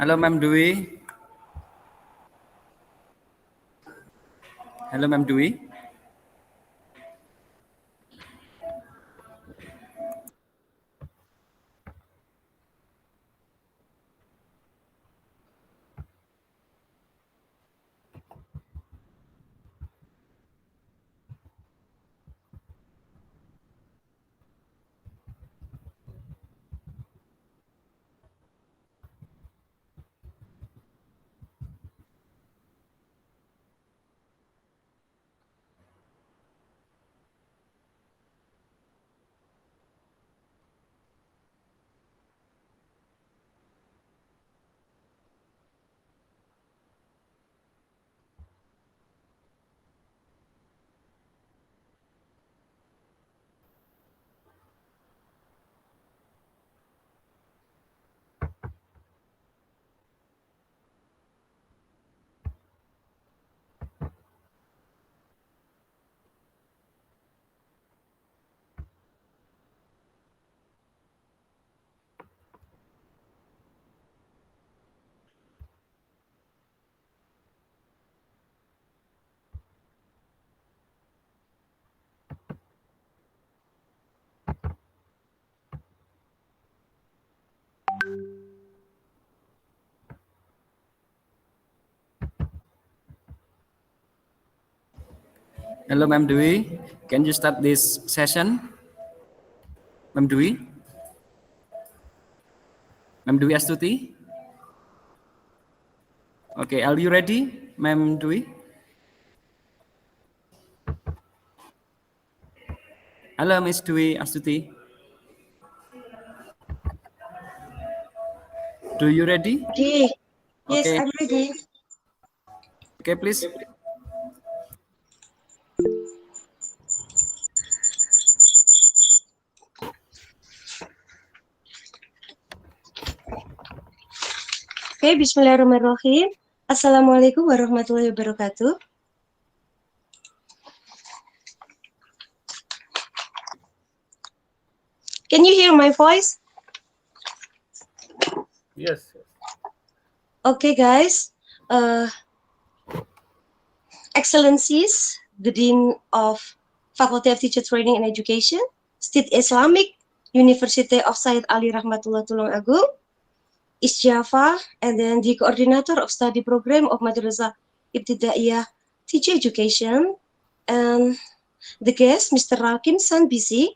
Halo Ma'am Dwi. Halo Ma'am Dwi. Hello Ma'am Dwi. Can you start this session? Ma'am Dwi? Ma'am Dwi Astuti? Okay, are you ready, Ma'am Dwi? Hello Miss Dwi Astuti. Do you ready? Okay. Yes, Okay. I'm ready. Okay, please. Okay, Bismillahirrahmanirrahim. Assalamualaikum warahmatullahi wabarakatuh. Can you hear my voice? Yes. Okay, guys. Excellencies, the Dean of Faculty of Teacher Training and Education, State Islamic University of Said Ali Rahmatullah Tulung Agung, East Java, and then the Coordinator of Study Program of Madrasah Ibtidaiyah Teacher Education, and the guest, Mr. Ramkishan Bhise,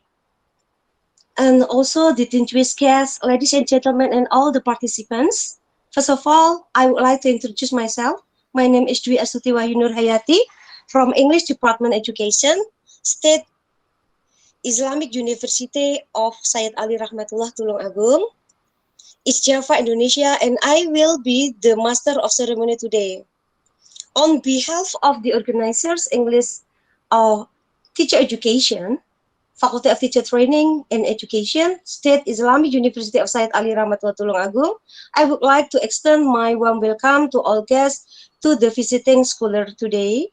and also the distinguished guests, ladies and gentlemen, and all the participants. First of all, I would like to introduce myself. My name is Dwi Astuti Wahyu Nur Hayati from English Department Education, State Islamic University of Said Ali Rahmatullah Tulung Agung, East Java, Indonesia, and I will be the master of ceremony today. On behalf of the organizers, English Teacher Education, Faculty of Teacher Training and Education, State Islamic University of Said Ali Rahmatullah Tulung Agung, I would like to extend my warm welcome to all guests to the visiting scholar today.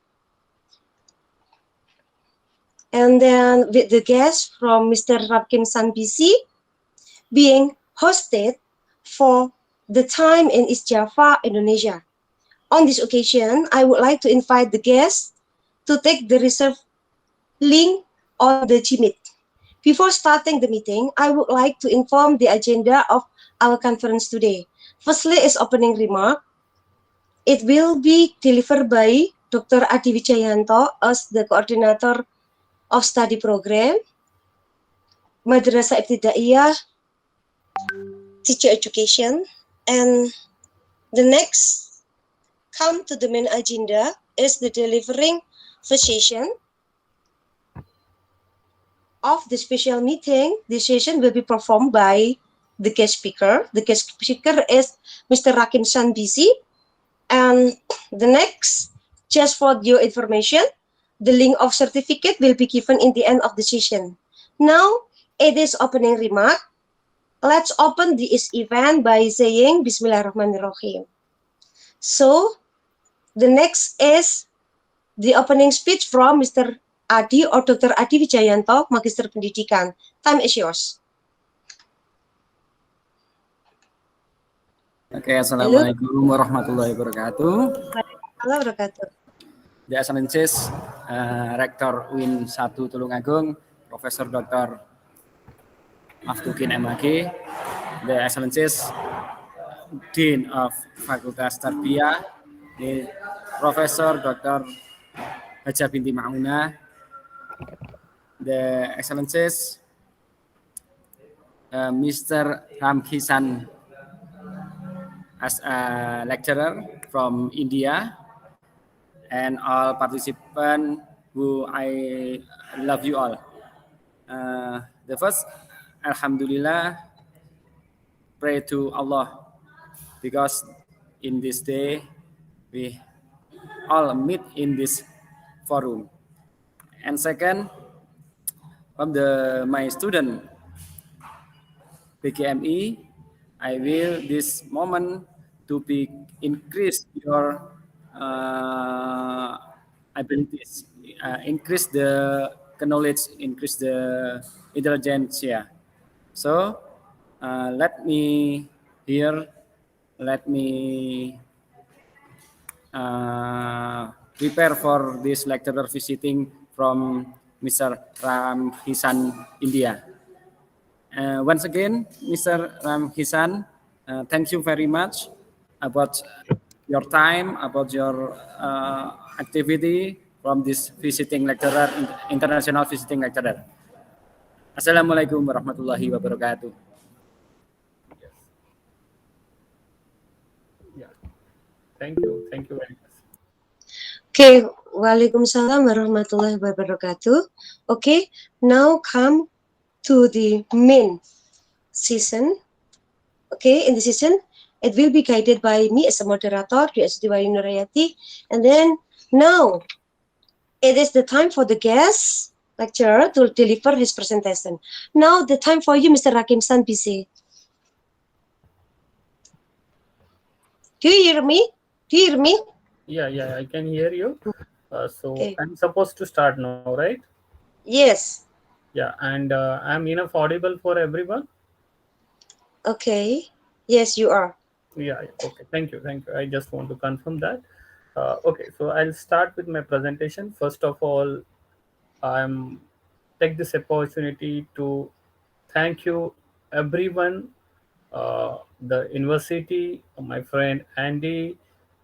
And then with the guest from Mr. Ramkishan Bhise being hosted for the time in East Java, Indonesia. On this occasion, I would like to invite the guests to take the reserved link on the Gmeet. Before starting the meeting, I would like to inform the agenda of our conference today. Firstly is opening remark. It will be delivered by Dr. Adi Wijayanto as the coordinator of study program, Madrasah Ibtidaiyah Teacher Education, and the next come to the main agenda is the delivering first session of the special meeting. This session will be performed by the guest speaker. The guest speaker is Mr. Ramkishan Bhise. And the next, just for your information, the link of certificate will be given in the end of the session. Now, it is opening remark. Let's open this event by saying Bismillahirrahmanirrahim. So, the next is the opening speech from Mr. Adi or Dr. Adi Wijayanto, Magister Pendidikan. Time is yours. Oke, assalamualaikum warahmatullahi wabarakatuh. Waalaikumsalam wabarakatuh. The Excellencies, Rektor UIN 1 Tulungagung, Profesor Dr. Aftukin MAG, The Excellencies, Dean of Fakultas Tarbiyah, the Profesor Dr. Haja Binti Mauna, The Excellencies, Mr. Ramkishan as a lecturer from India, and all participants who I love you all. The first, Alhamdulillah, pray to Allah because in this day we all meet in this forum. And second, from my student PKME, I will this moment to be increase your abilities, increase the knowledge, increase the intelligence. Yeah. So let me here, let me prepare for this lecturer visiting from Mr. Ramkishan, India. Once again, Mr. Ramkishan, thank you very much about your time, about your activity from this visiting lecturer, international visiting lecturer. Assalamualaikum warahmatullahi wabarakatuh. Yes. Yeah. Thank you very much. Okay, Waalaikumsalam warahmatullahi wabarakatuh. Okay, now come to the main session. Okay, in the session, it will be guided by me as a moderator, Ph.D. Nurayati. And then now, it is the time for the guest lecturer to deliver his presentation. Now, the time for you, Mr. Rakimsan Bhise. Do you hear me? Do you hear me? Yeah, I can hear you. So Okay. I'm supposed to start now, right? Yes. Yeah, and I'm enough audible for everyone. Okay. Yes, you are. Yeah. Okay. Thank you. I just want to confirm that. Okay, so I'll start with my presentation. First of all, I'm take this opportunity to thank you everyone, the university, my friend Andy,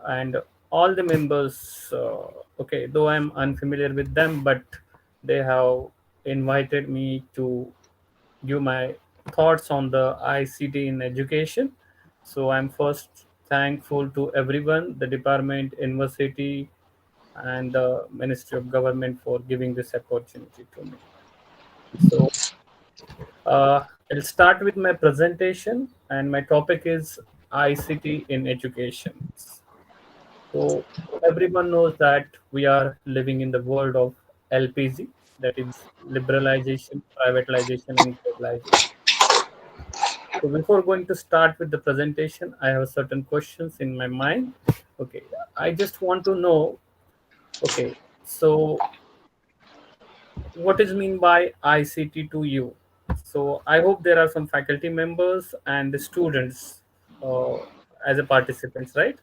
and all the members. Okay, though I'm unfamiliar with them, but they have invited me to give my thoughts on the ICT in education. So I'm first thankful to everyone, the department, university, and the Ministry of Government for giving this opportunity to me. So I'll start with my presentation, and my topic is ICT in education. So everyone knows that we are living in the world of LPG, that is liberalization, privatization, and globalization. So before going to start with the presentation, I have certain questions in my mind. Okay, I just want to know. Okay, so what is mean by ICT to you? So I hope there are some faculty members and the students as a participants, right?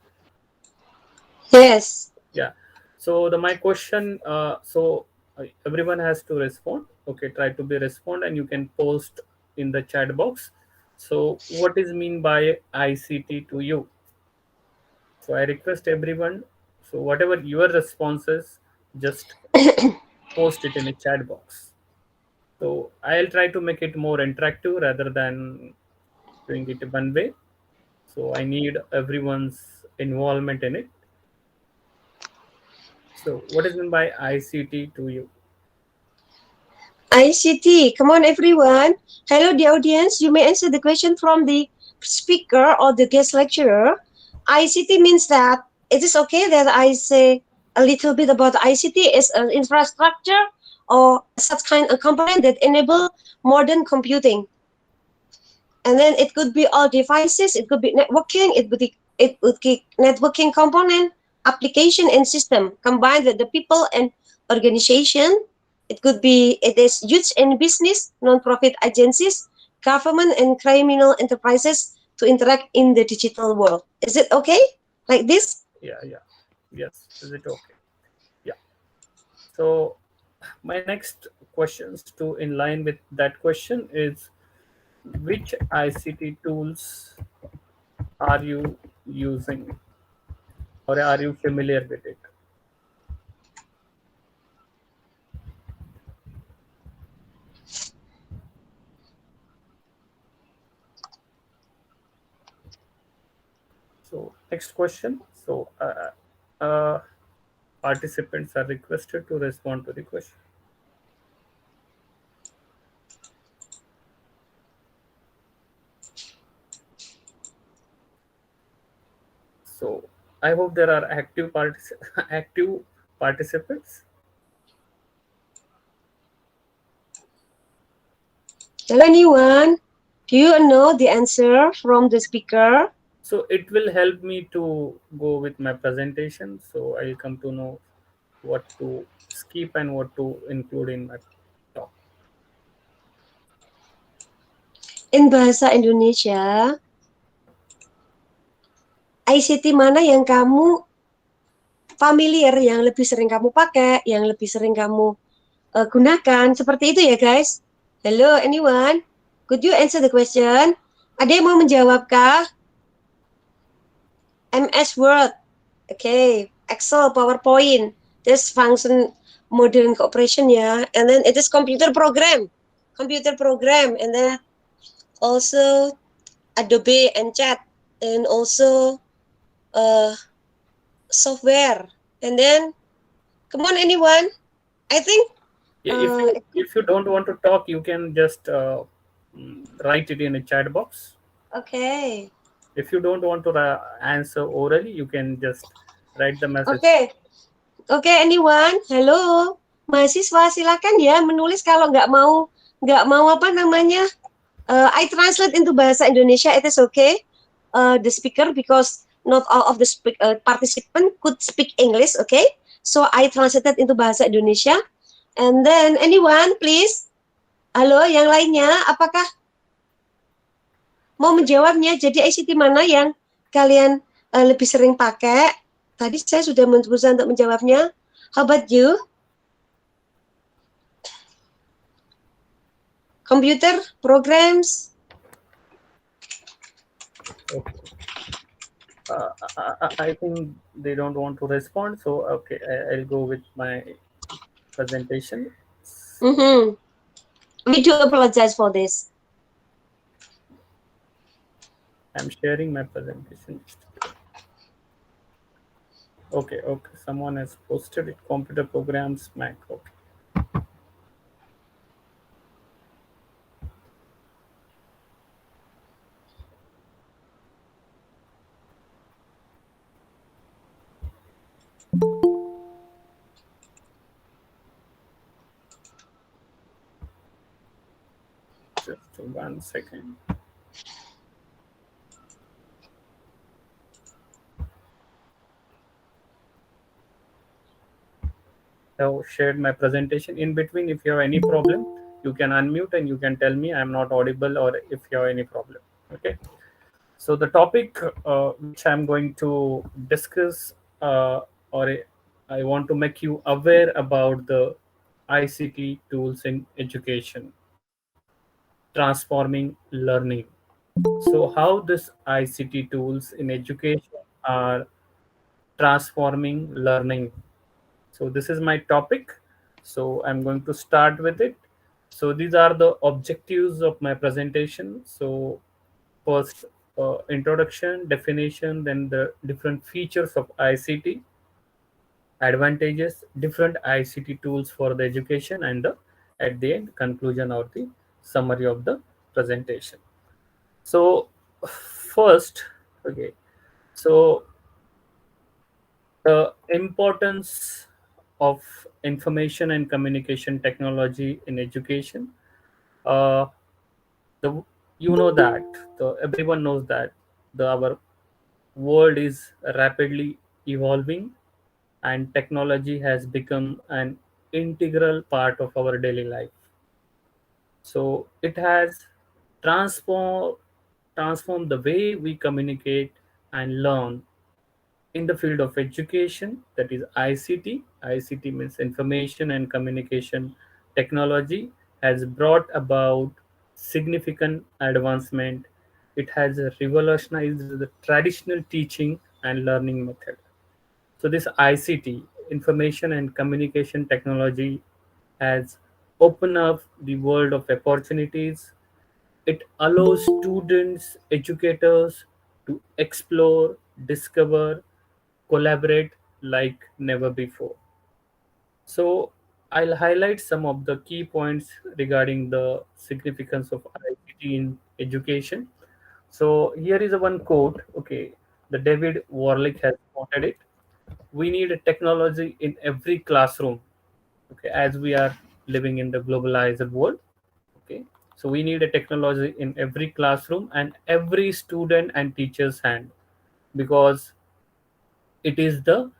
Yes. Yeah. So my question. Everyone has to respond. Okay, try to be respond, and you can post in the chat box. So what is mean by ICT to you? So I request everyone. So whatever your responses, just post it in a chat box. So I'll try to make it more interactive rather than doing it one way. So I need everyone's involvement in it. So what is meant by ICT to you? ICT. Come on, everyone. Hello, the audience. You may answer the question from the speaker or the guest lecturer. ICT means that it is okay that I say a little bit about ICT as an infrastructure or such kind of component that enable modern computing. And then it could be all devices, it could be networking, it would be networking component, application and system combined with the people and organization. It is used in business, non-profit agencies, government and criminal enterprises to interact in the digital world. Is it okay? Like this? Yeah. Yes. Is it okay? Yeah. So my next questions to in line with that question is, which ICT tools are you using, or are you familiar with it? So next question. So participants are requested to respond to the question. So I hope there are active participants. Hello, anyone? Do you know the answer from the speaker? So it will help me to go with my presentation. So I'll come to know what to skip and what to include in my talk. In bahasa Indonesia, ICT mana yang kamu familiar, yang lebih sering kamu pakai, yang lebih sering kamu gunakan? Seperti itu ya, guys. Hello, anyone? Could you answer the question? Ada yang mau menjawabkah? MS Word, okay. Excel, PowerPoint, this function modern cooperation ya. And then it is computer program, and then also Adobe and chat, and also software. And then, come on, anyone? I think. Yeah, if you don't want to talk, you can just write it in a chat box. Okay. If you don't want to answer orally, you can just write the message. Oke, anyone? Halo, mahasiswa, silakan ya menulis kalau nggak mau apa namanya? I translate into bahasa Indonesia. It is okay. The speaker, because not all of the participant could speak English. Okay, so I translated into bahasa Indonesia. And then anyone, please. Halo, yang lainnya, apakah mau menjawabnya? Jadi ICT mana yang kalian lebih sering pakai? Tadi saya sudah berusaha untuk menjawabnya. How about you? Computer programs. Okay. I think they don't want to respond, so okay, I'll go with my presentation. We do apologize for this. I'm sharing my presentation. Okay, someone has posted it. Computer programs, Mac. Okay. Just 1 second. I've shared my presentation. In between, if you have any problem, you can unmute and you can tell me I'm not audible, or if you have any problem. Okay. So the topic which I'm going to discuss, or I want to make you aware about the ICT tools in education, transforming learning. So how this ICT tools in education are transforming learning. So this is my topic. So I'm going to start with it. So these are the objectives of my presentation. So first, introduction, definition, then the different features of ICT, advantages, different ICT tools for the education, and at the end, conclusion or the summary of the presentation. So first, okay, so the importance of information and communication technology in education. Uh, the you know that everyone knows that our world is rapidly evolving, and technology has become an integral part of our daily life. So it has transformed transform the way we communicate and learn in the field of education, that is ICT. ICT means information and communication technology, has brought about significant advancement. It has revolutionized the traditional teaching and learning method. So this ICT, information and communication technology, has opened up the world of opportunities. It allows students, educators to explore, discover, collaborate like never before. So I'll highlight some of the key points regarding the significance of ICT in education. So here is a one quote. Okay, the David Warlick has quoted it. We need a technology in every classroom. Okay, as we are living in the globalized world. Okay, so we need a technology in every classroom and every student and teacher's hand, because it is the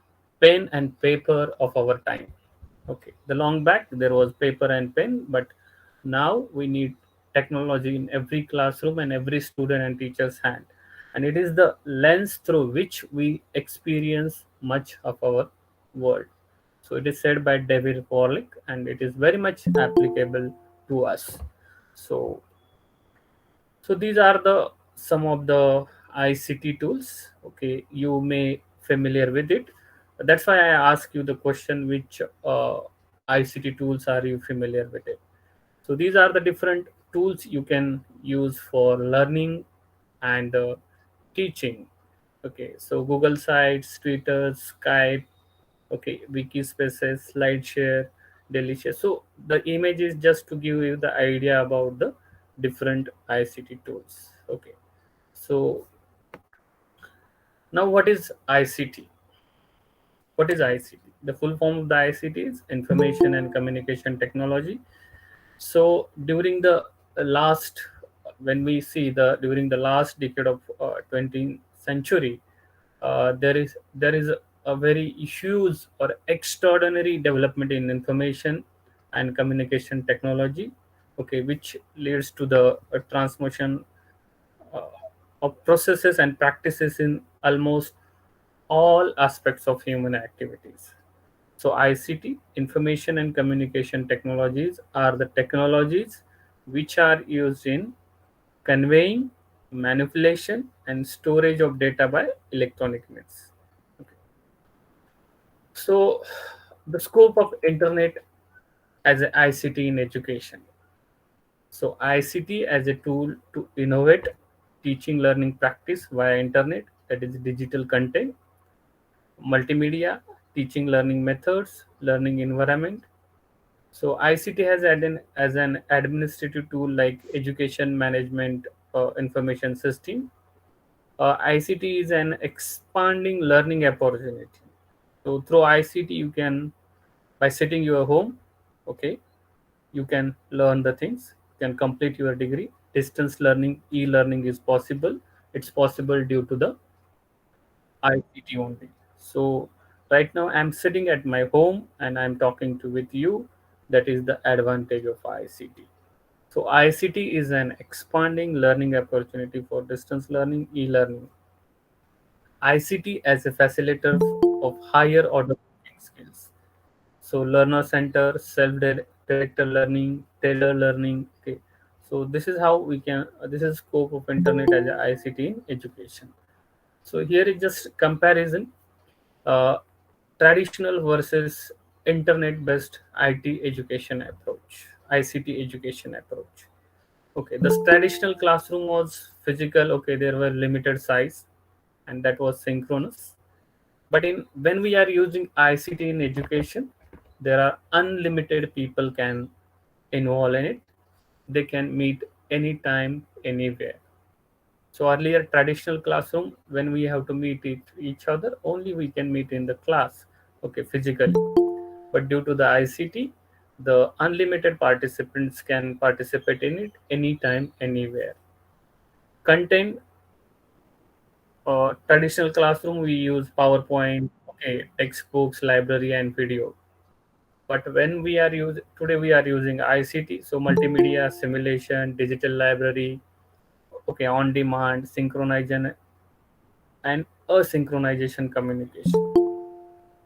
pen and paper of our time. Okay, the long back there was paper and pen, but now we need technology in every classroom and every student and teacher's hand, and it is the lens through which we experience much of our world. So it is said by David Warlick, and it is very much applicable to us. So these are the some of the ICT tools. Okay, you may familiar with it. That's why I ask you the question: which ICT tools are you familiar with it? So these are the different tools you can use for learning and teaching. Okay, so Google Sites, Twitter, Skype, okay, wiki spaces, slideshare, delicious. So the image is just to give you the idea about the different ICT tools. Okay, so now what is ICT? What is ICT? The full form of the ICT is information and communication technology. So during the last, when we see the during the last decade of 20th century, there is a very huge or extraordinary development in information and communication technology. Okay, which leads to the transformation uh, of processes and practices in almost all aspects of human activities. So ICT, information and communication technologies, are the technologies which are used in conveying, manipulation, and storage of data by electronic means. Okay. So the scope of internet as an ICT in education. So ICT as a tool to innovate teaching learning practice via internet, that is digital content, multimedia, teaching learning methods, learning environment. So ICT has added as an administrative tool like education management information system. ICT is an expanding learning opportunity. So through ICT, you can, by sitting your home, okay, you can learn the things, you can complete your degree. Distance learning, e-learning is possible. It's possible due to the ICT only. So right now I'm sitting at my home and I'm talking to with you. That is the advantage of ICT. So ICT is an expanding learning opportunity for distance learning, e-learning. ICT as a facilitator of higher order skills. So learner center, self-directed learning, tailor learning. Okay. So this is how we can. This is scope of internet as a ICT in education. So here is just comparison. Uh, Traditional versus internet-based IT education approach, ICT education approach. Okay, the traditional classroom was physical. Okay, there were limited size, and that was synchronous. But in when we are using ICT in education, there are unlimited people can involve in it. They can meet anytime, anywhere. So earlier traditional classroom, when we have to meet each other, only we can meet in the class, okay, physically. But due to the ICT, the unlimited participants can participate in it anytime, anywhere. Content, traditional classroom we use PowerPoint, okay, textbooks, library, and video. But when we are using today, we are using ICT, so multimedia, simulation, digital library, okay, on demand, synchronization, and asynchronization communication.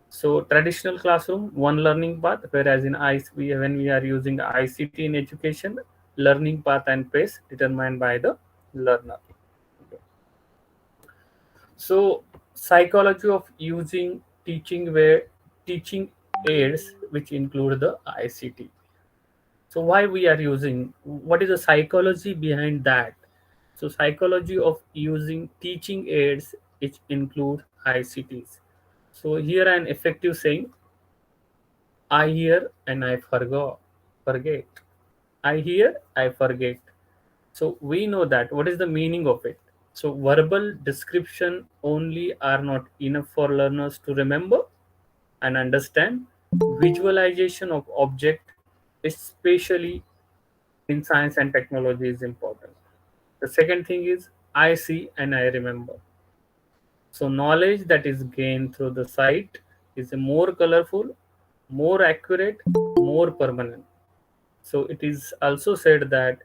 So traditional classroom, one learning path, whereas in when we are using ICT in education, learning path and pace determined by the learner. So psychology of using teaching where teaching aids which include the ICT. So why we are using, what is the psychology behind that? So psychology of using teaching aids which include ICTs. So here an effective saying, I hear and I forget. I hear, I forget. So we know that. What is the meaning of it? So verbal description only are not enough for learners to remember and understand. Visualization of object, especially in science and technology, is important. The second thing is I see and I remember. So knowledge that is gained through the sight is more colorful, more accurate, more permanent. So it is also said that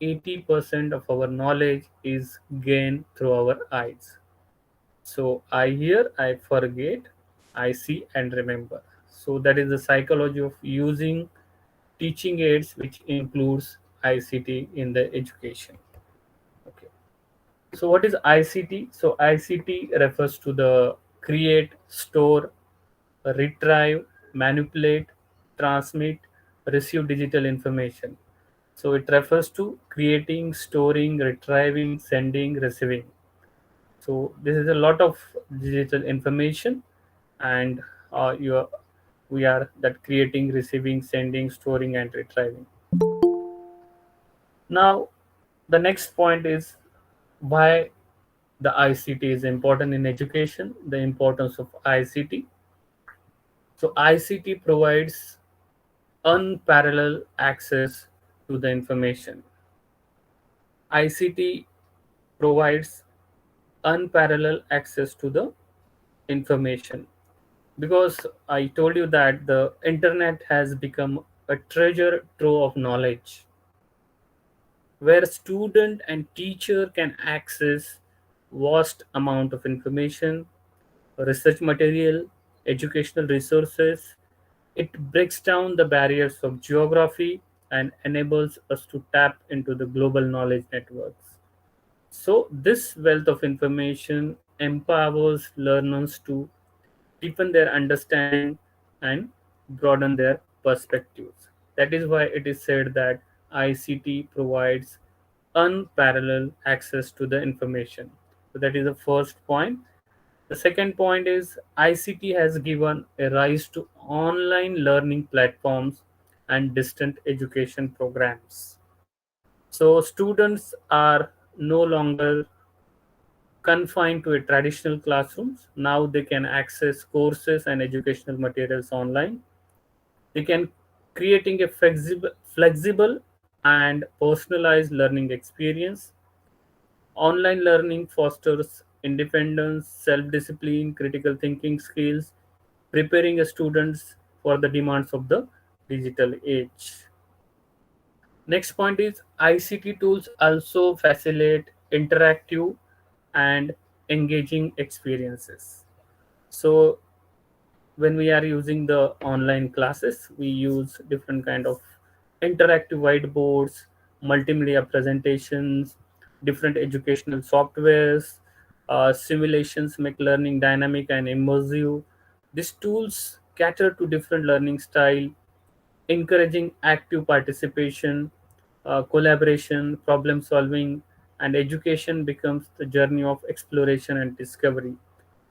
80% of our knowledge is gained through our eyes. So I hear, I forget, I see and remember. So that is the psychology of using teaching aids, which includes ICT in the education. Okay. So what is ICT? So ICT refers to the create, store, retrieve, manipulate, transmit, receive digital information. So it refers to creating, storing, retrieving, sending, receiving. So this is a lot of digital information, and you are, we are that creating, receiving, sending, storing, and retrieving. Now, the next point is why the ICT is important in education. The importance of ICT. So ICT provides unparalleled access to the information. ICT provides unparalleled access to the information, because I told you that the internet has become a treasure trove of knowledge where student and teacher can access vast amount of information, research material, educational resources. It breaks down the barriers of geography and enables us to tap into the global knowledge networks. So, this wealth of information empowers learners to deepen their understanding and broaden their perspectives. That is why it is said that ICT provides unparalleled access to the information. So, that is the first point. The second point is ICT has given a rise to online learning platforms and distant education programs. So students are no longer confined to a traditional classrooms. Now they can access courses and educational materials online. They can creating a flexible and personalized learning experience. Online learning fosters independence, self-discipline, critical thinking skills, preparing a students for the demands of the digital age. Next point is ICT tools also facilitate interactive and engaging experiences. So when we are using the online classes, we use different kind of interactive whiteboards, multimedia presentations, different educational softwares. Simulations make learning dynamic and immersive. These tools cater to different learning style, encouraging active participation, collaboration, problem solving, and education becomes the journey of exploration and discovery.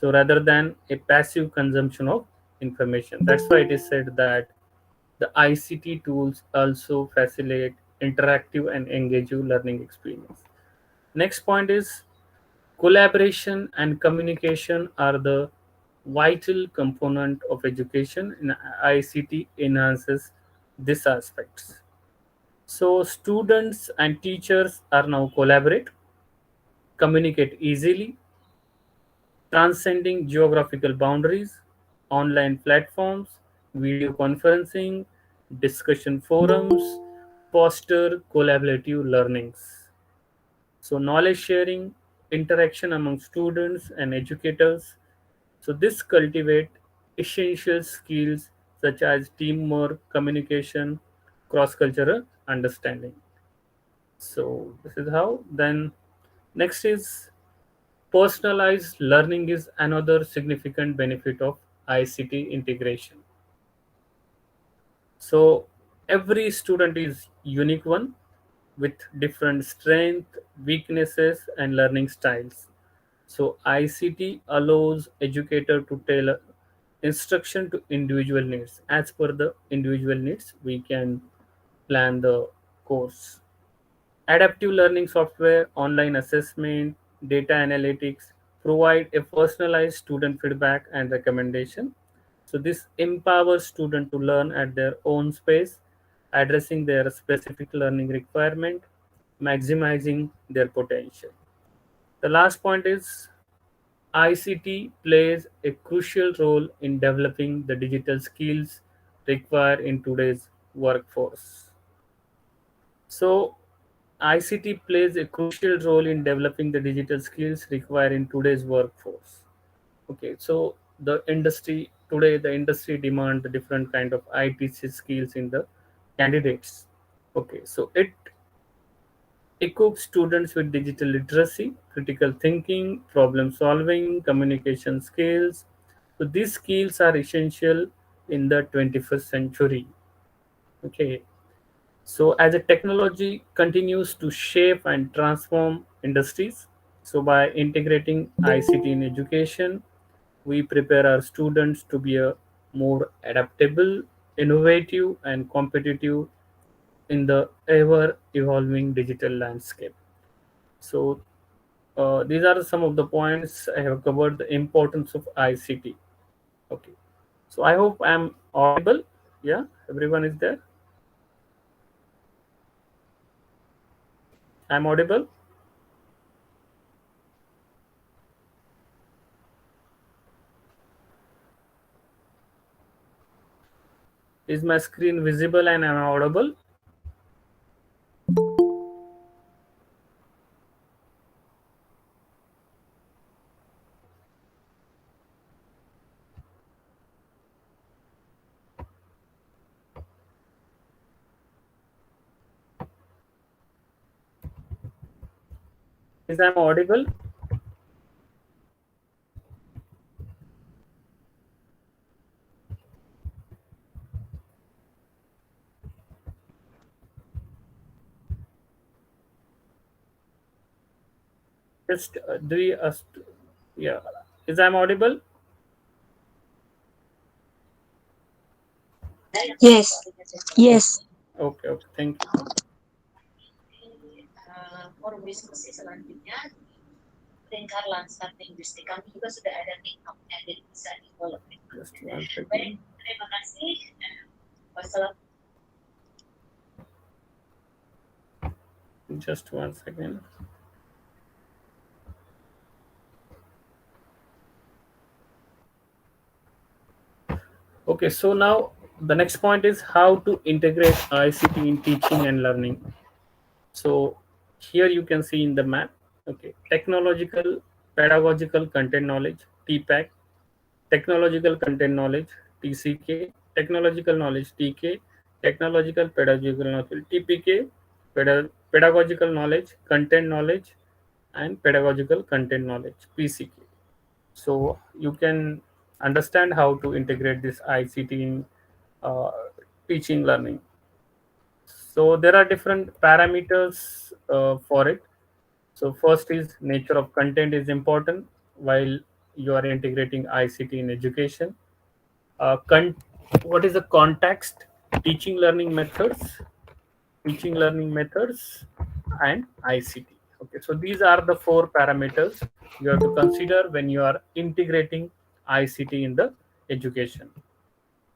So rather than a passive consumption of information. That's why it is said that the ICT tools also facilitate interactive and engaging learning experience. Next point is collaboration and communication are the vital component of education, and ICT enhances these aspects. So students and teachers are now collaborate, communicate easily, transcending geographical boundaries, online platforms, video conferencing, discussion forums, foster collaborative learnings. So knowledge sharing, interaction among students and educators. So this cultivate essential skills such as teamwork, communication, cross-cultural understanding. So this is how. Then next is personalized learning is another significant benefit of ICT integration. So every student is unique one with different strength, weaknesses, and learning styles. So ICT allows educator to tailor instruction to individual needs. As per the individual needs, we can plan the course. Adaptive learning software, online assessment, data analytics provide a personalized student feedback and recommendation. So this empowers students to learn at their own space, addressing their specific learning requirement, maximizing their potential. The last point is ICT plays a crucial role in developing the digital skills required in today's workforce. So, ICT plays a crucial role in developing the digital skills required in today's workforce. Okay, so the industry demand the different kind of IT skills in the candidates. Okay, so it equips students with digital literacy, critical thinking, problem solving, communication skills. So these skills are essential in the 21st century. Okay. So as a technology continues to shape and transform industries, so by integrating ICT in education, we prepare our students to be a more adaptable, innovative, and competitive in the ever evolving digital landscape. So these are some of the points I have covered the importance of ICT. Okay. So I hope I'm audible. Yeah, everyone is there. I'm audible. Is my screen visible and am I audible? Is I'm audible? Just yeah. Is I'm audible? Yes. Yes. Okay, okay. Thank you. Forum diskusi selanjutnya di lingkar Lansar Industri. Kami juga sudah ada TikToknya, jadi bisa di follow. Just one second. Baik, terima kasih. Wassalam. Just one second. Okay, so now the next point is how to integrate ICT in teaching and learning. So here you can see in the map, okay, technological, pedagogical content knowledge, TPAC, technological content knowledge, TCK, technological knowledge, TK, technological pedagogical knowledge, TPK, pedagogical knowledge, content knowledge, and pedagogical content knowledge, PCK. So you can understand how to integrate this ICT in uh, teaching learning. So there are different parameters for it. So first is nature of content is important while you are integrating ICT in education. What is the context, teaching learning methods, and ICT. Okay, so these are the four parameters you have to consider when you are integrating ICT in the education.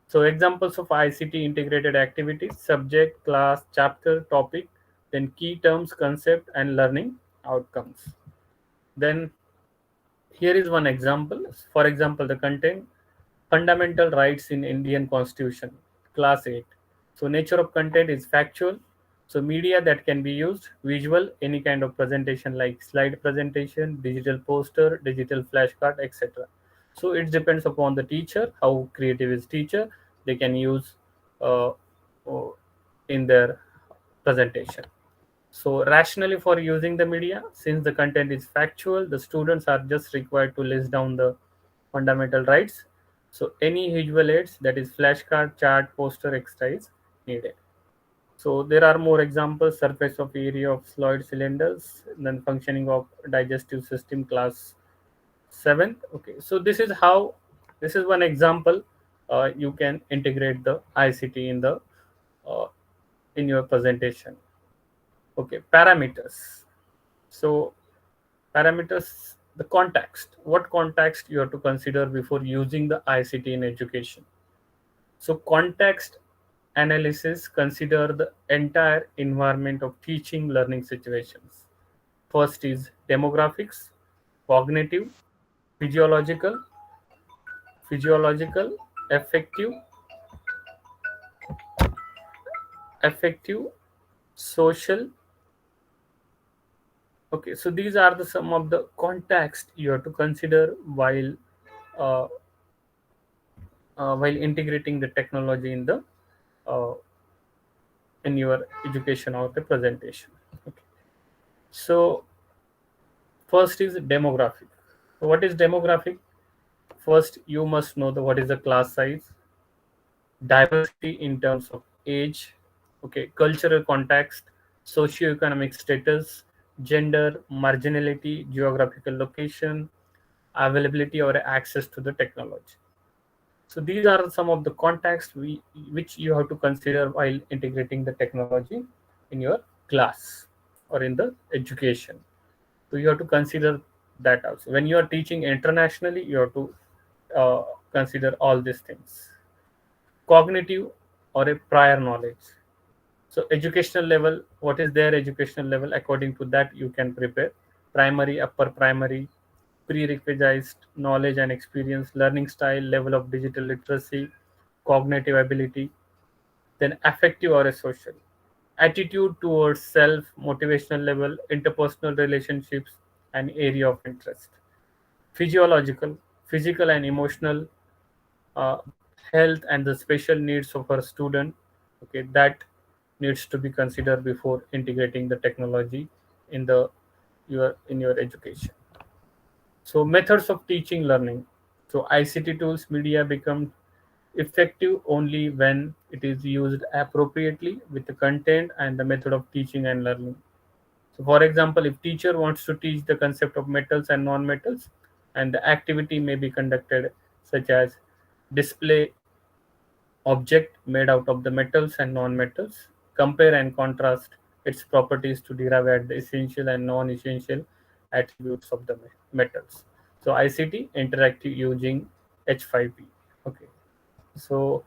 So examples of ICT integrated activities: subject, class, chapter, topic, then key terms, concept, and learning outcomes. Then here is one example. For example, the content: fundamental rights in Indian Constitution, class 8. So nature of content is factual, So media that can be used: visual, any kind of presentation like slide presentation, digital poster, digital flashcard, etc. So it depends upon the teacher, how creative is teacher, they can use uh, uh, in their presentation. So rationally for using the media, since the content is factual, the students are just required to list down the fundamental rights. So any visual aids, that is flashcard, chart, poster, extra is needed. So there are more examples: surface of area of solid cylinders, then functioning of digestive system, class 7th. Okay, so this is one example. You can integrate the ICT uh, in your presentation. Okay, parameters. So parameters, the context. What context you have to consider before using the ICT in education? So context analysis consider the entire environment of teaching learning situations. First is demographics, cognitive, physiological, physiological, affective, affective, social. Okay, so these are the some of the context you have to consider uh, while integrating the technology uh, in your education or the presentation. Okay. So first is demographic. So what is demographic? First, you must know the what is the class size, diversity in terms of age, okay, cultural context, socioeconomic status, gender, marginality, geographical location, availability or access to the technology. So these are some of the contexts which you have to consider while integrating the technology in your class or in the education. So you have to consider that also. When you are teaching internationally, you have to uh, consider all these things. Cognitive or a prior knowledge. So educational level, what is their educational level? According to that, you can prepare primary, upper primary, prerequisite knowledge and experience, learning style, level of digital literacy, cognitive ability, then affective or a social, attitude towards self, motivational level, interpersonal relationships, and area of interest. Physiological, physical and emotional uh, health and the special needs of our student. Okay, that needs to be considered before integrating the technology in the in your education. So methods of teaching learning. So ICT tools media become effective only when it is used appropriately with the content and the method of teaching and learning. So for example, if teacher wants to teach the concept of metals and non-metals, and the activity may be conducted such as display object made out of the metals and non-metals, compare and contrast its properties to derive at the essential and non-essential attributes of the metals. So ICT interactive using H5P. Okay. So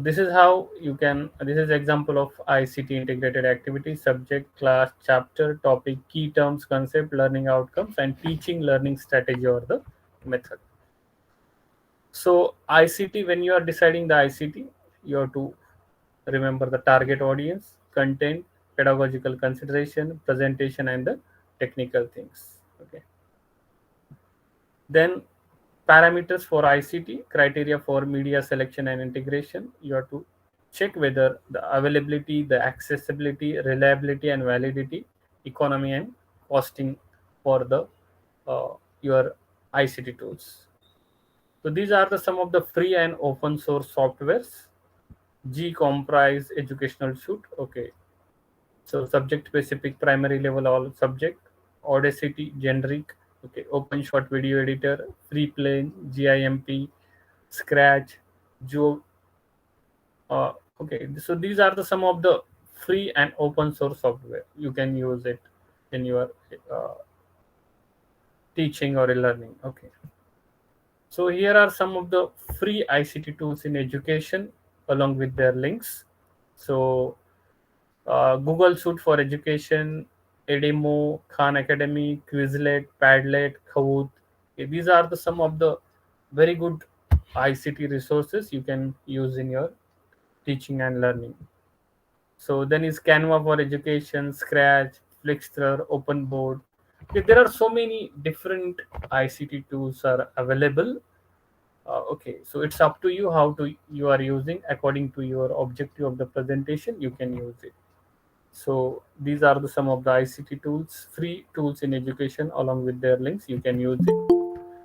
this is how you can, this is example of ICT integrated activity: subject, class, chapter, topic, key terms, concept, learning outcomes, and teaching learning strategy or the method. So ICT, when you are deciding the ICT, you have to remember the target audience, content, pedagogical consideration, presentation, and the technical things. Okay. Then parameters for ICT, criteria for media selection and integration. You have to check whether the availability, the accessibility, reliability, and validity, economy, and costing for the your ICT tools. So these are the some of the free and open source softwares. G comprise educational suite. Okay. So subject specific primary level all subject. Audacity generic. Okay. Open short video editor. Free plane. GIMP. Scratch. Jo. Okay. So these are the some of the free and open source software. You can use it in your uh, teaching or learning. Okay. So here are some of the free ICT tools in education along with their links. So Google Suite for Education, Edemo, Khan Academy, Quizlet, Padlet, Kahoot. Okay, these are the some of the very good ICT resources you can use in your teaching and learning. So then is Canva for education, Scratch, Flixster, OpenBoard. Okay, there are so many different ICT tools are available. Okay, so it's up to you how to you are using according to your objective of the presentation. You can use it. So these are the some of the ICT tools, free tools in education, along with their links. You can use it.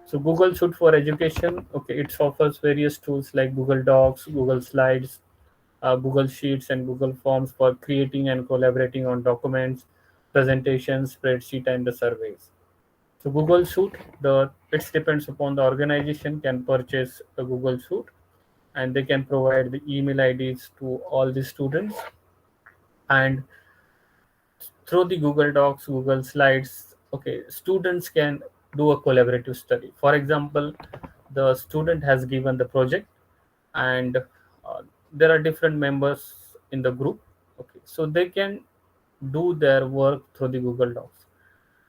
So Google Suite for education. Okay, it offers various tools like Google Docs, Google Slides, Google Sheets, and Google Forms for creating and collaborating on documents, presentations, spreadsheet, and the surveys. So Google Suite, the it depends upon the organization can purchase the Google Suite, and they can provide the email IDs to all the students, and through the Google Docs, Google Slides, okay, students can do a collaborative study. For example, the student has given the project, and there are different members in the group. Okay, so they can do their work through the Google Docs.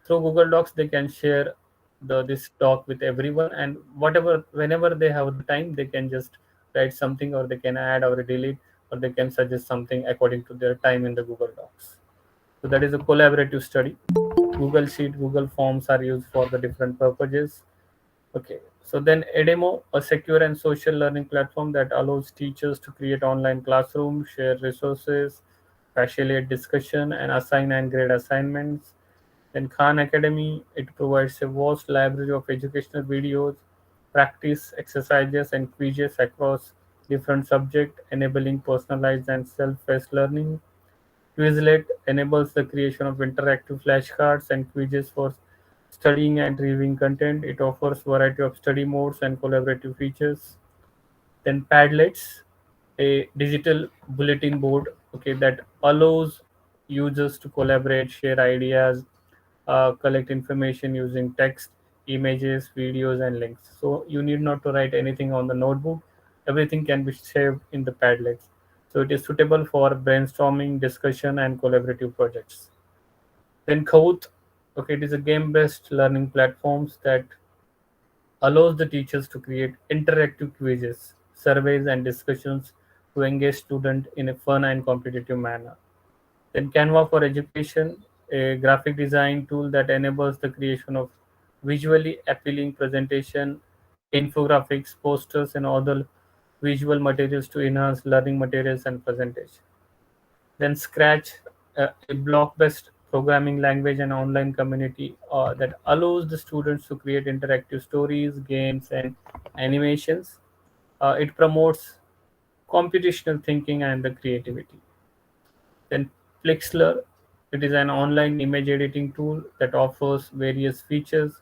Through Google Docs, they can share this doc with everyone, and whatever whenever they have the time, they can just write something, or they can add or delete, or they can suggest something according to their time in the Google Docs. So that is a collaborative study. Google Sheet, Google Forms are used for the different purposes. Okay. So then Edemo, a secure and social learning platform that allows teachers to create online classrooms, share resources, facilitate discussion, and assign and grade assignments. Then Khan Academy, it provides a vast library of educational videos, practice exercises, and quizzes across different subjects, enabling personalized and self-paced learning. Quizlet enables the creation of interactive flashcards and quizzes for studying and reviewing content. It offers variety of study modes and collaborative features. Then Padlets, a digital bulletin board, okay, that allows users to collaborate, share ideas, collect information using text, images, videos, and links. So you need not to write anything on the notebook. Everything can be saved in the Padlets. So it is suitable for brainstorming, discussion, and collaborative projects. Then Kahoot, okay, it is a game-based learning platforms that allows the teachers to create interactive quizzes, surveys, and discussions to engage students in a fun and competitive manner. Then Canva for Education, a graphic design tool that enables the creation of visually appealing presentation, infographics, posters, and other visual materials to enhance learning materials and presentation. Then Scratch, a block-based programming language and online community that allows the students to create interactive stories, games, and animations. It promotes computational thinking and the creativity. Then Flixler, it is an online image editing tool that offers various features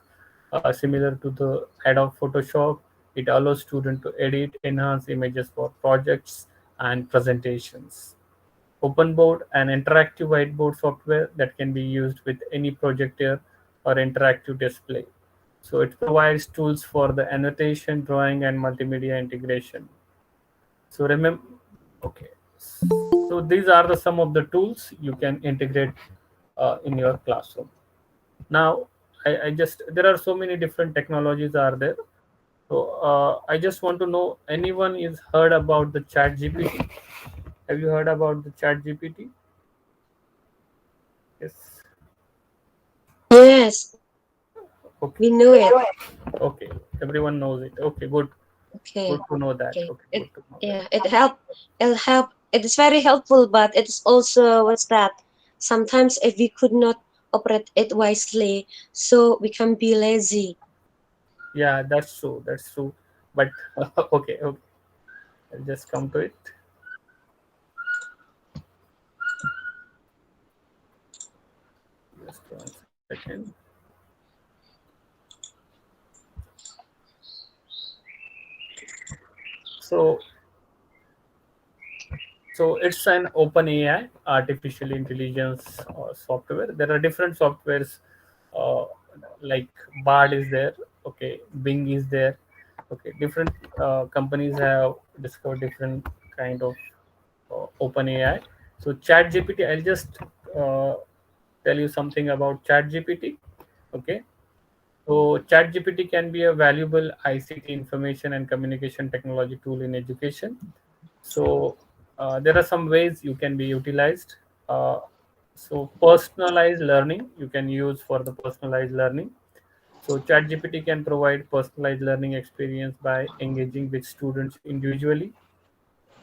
similar to the Adobe Photoshop. It allows students to edit, enhance images for projects and presentations. OpenBoard, an interactive whiteboard software that can be used with any projector or interactive display. So it provides tools for the annotation, drawing, and multimedia integration. So remember, okay. So these are the some of the tools you can integrate in your classroom. Now, I just there are so many different technologies are there. So I just want to know anyone is heard about the Chat GPT? Have you heard about the Chat GPT? Yes. Yes, Okay. we knew it. Okay. Everyone knows it. Okay. Good. Good Okay. to know that. Okay. Okay. Good to know that. Yeah, it help. It'll help. It is very helpful, but it's also what's that? Sometimes if we could not operate it wisely, so we can be lazy. Yeah, that's true. That's true. But okay. Okay. I'll just come to it. Just 1 second. So, so it's an open AI, artificial intelligence software. There are different softwares, uh, like Bard is there. Okay, Bing is there. Okay, different companies have discovered different kind of open AI. So Chat GPT, I'll just uh, tell you something about Chat GPT. Okay, so ChatGPT can be a valuable ICT information and communication technology tool in education. So there are some ways you can be utilized. So personalized learning you can use for the personalized learning. So ChatGPT can provide personalized learning experience by engaging with students individually.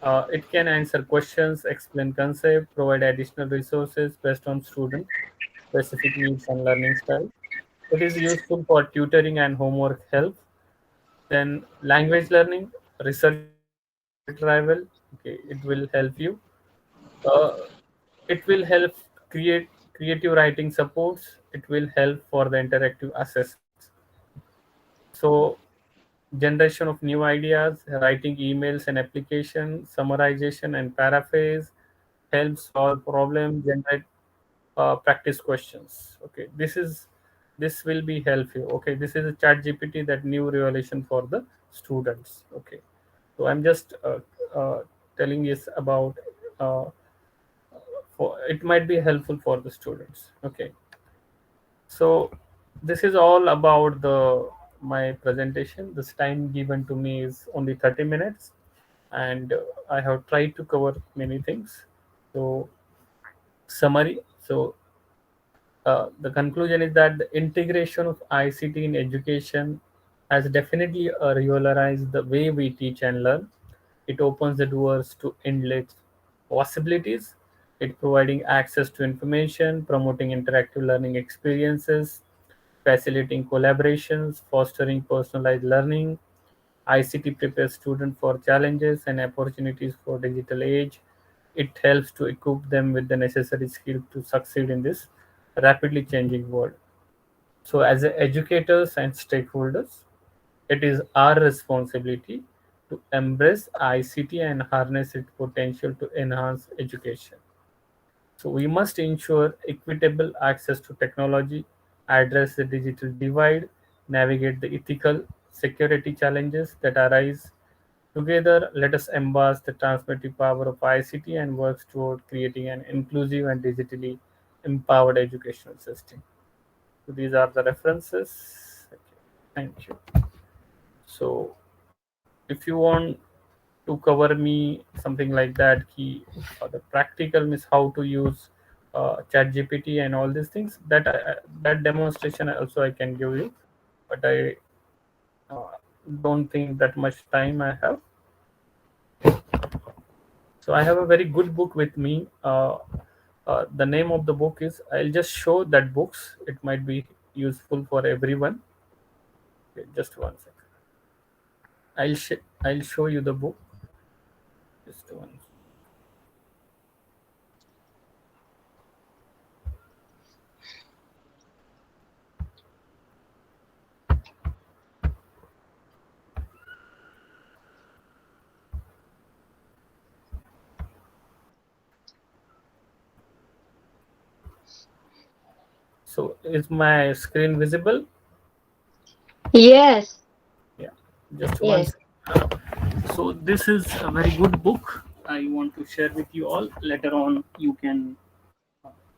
It can answer questions, explain concepts, provide additional resources based on student specific needs and learning style. It is useful for tutoring and homework help. Then language learning, research retrieval. Okay, it will help you. Uh, it will help create creative writing supports. It will help for the interactive assessments. So generation of new ideas, writing emails and application, summarization and paraphrase, help solve problem, generate practice questions. Okay, this will be helpful. Okay, this is a chat GPT, that new revelation for the students. Okay, so I'm just telling you about uh, for it might be helpful for the students. Okay, so this is all about the my presentation. This time given to me is only 30 minutes, and I have tried to cover many things. So summary. So the conclusion is that the integration of ICT in education has definitely regularized the way we teach and learn. It opens the doors to endless possibilities. It providing access to information, promoting interactive learning experiences, facilitating collaborations, fostering personalized learning. ICT prepares students for challenges and opportunities for digital age. It helps to equip them with the necessary skills to succeed in this rapidly changing world. So, as educators and stakeholders, it is our responsibility to embrace ICT and harness its potential to enhance education. So we must ensure equitable access to technology, address the digital divide, navigate the ethical security challenges that arise. Together, let us embrace the transformative power of ICT and work toward creating an inclusive and digitally empowered educational system. So these are the references. Okay, thank you. So if you want to cover me something like that, key the practical means how to use chat gpt and all these things, that that demonstration also I can give you, but I uh, don't think that much time I have. So I have a very good book with me. The name of the book is, I'll just show that books, it might be useful for everyone. Okay, just one second. I'll show you the book. Just one. So is my screen visible? Yes, Yeah, just one. yes. So this is a very good book. I want to share with you all. Later on, you can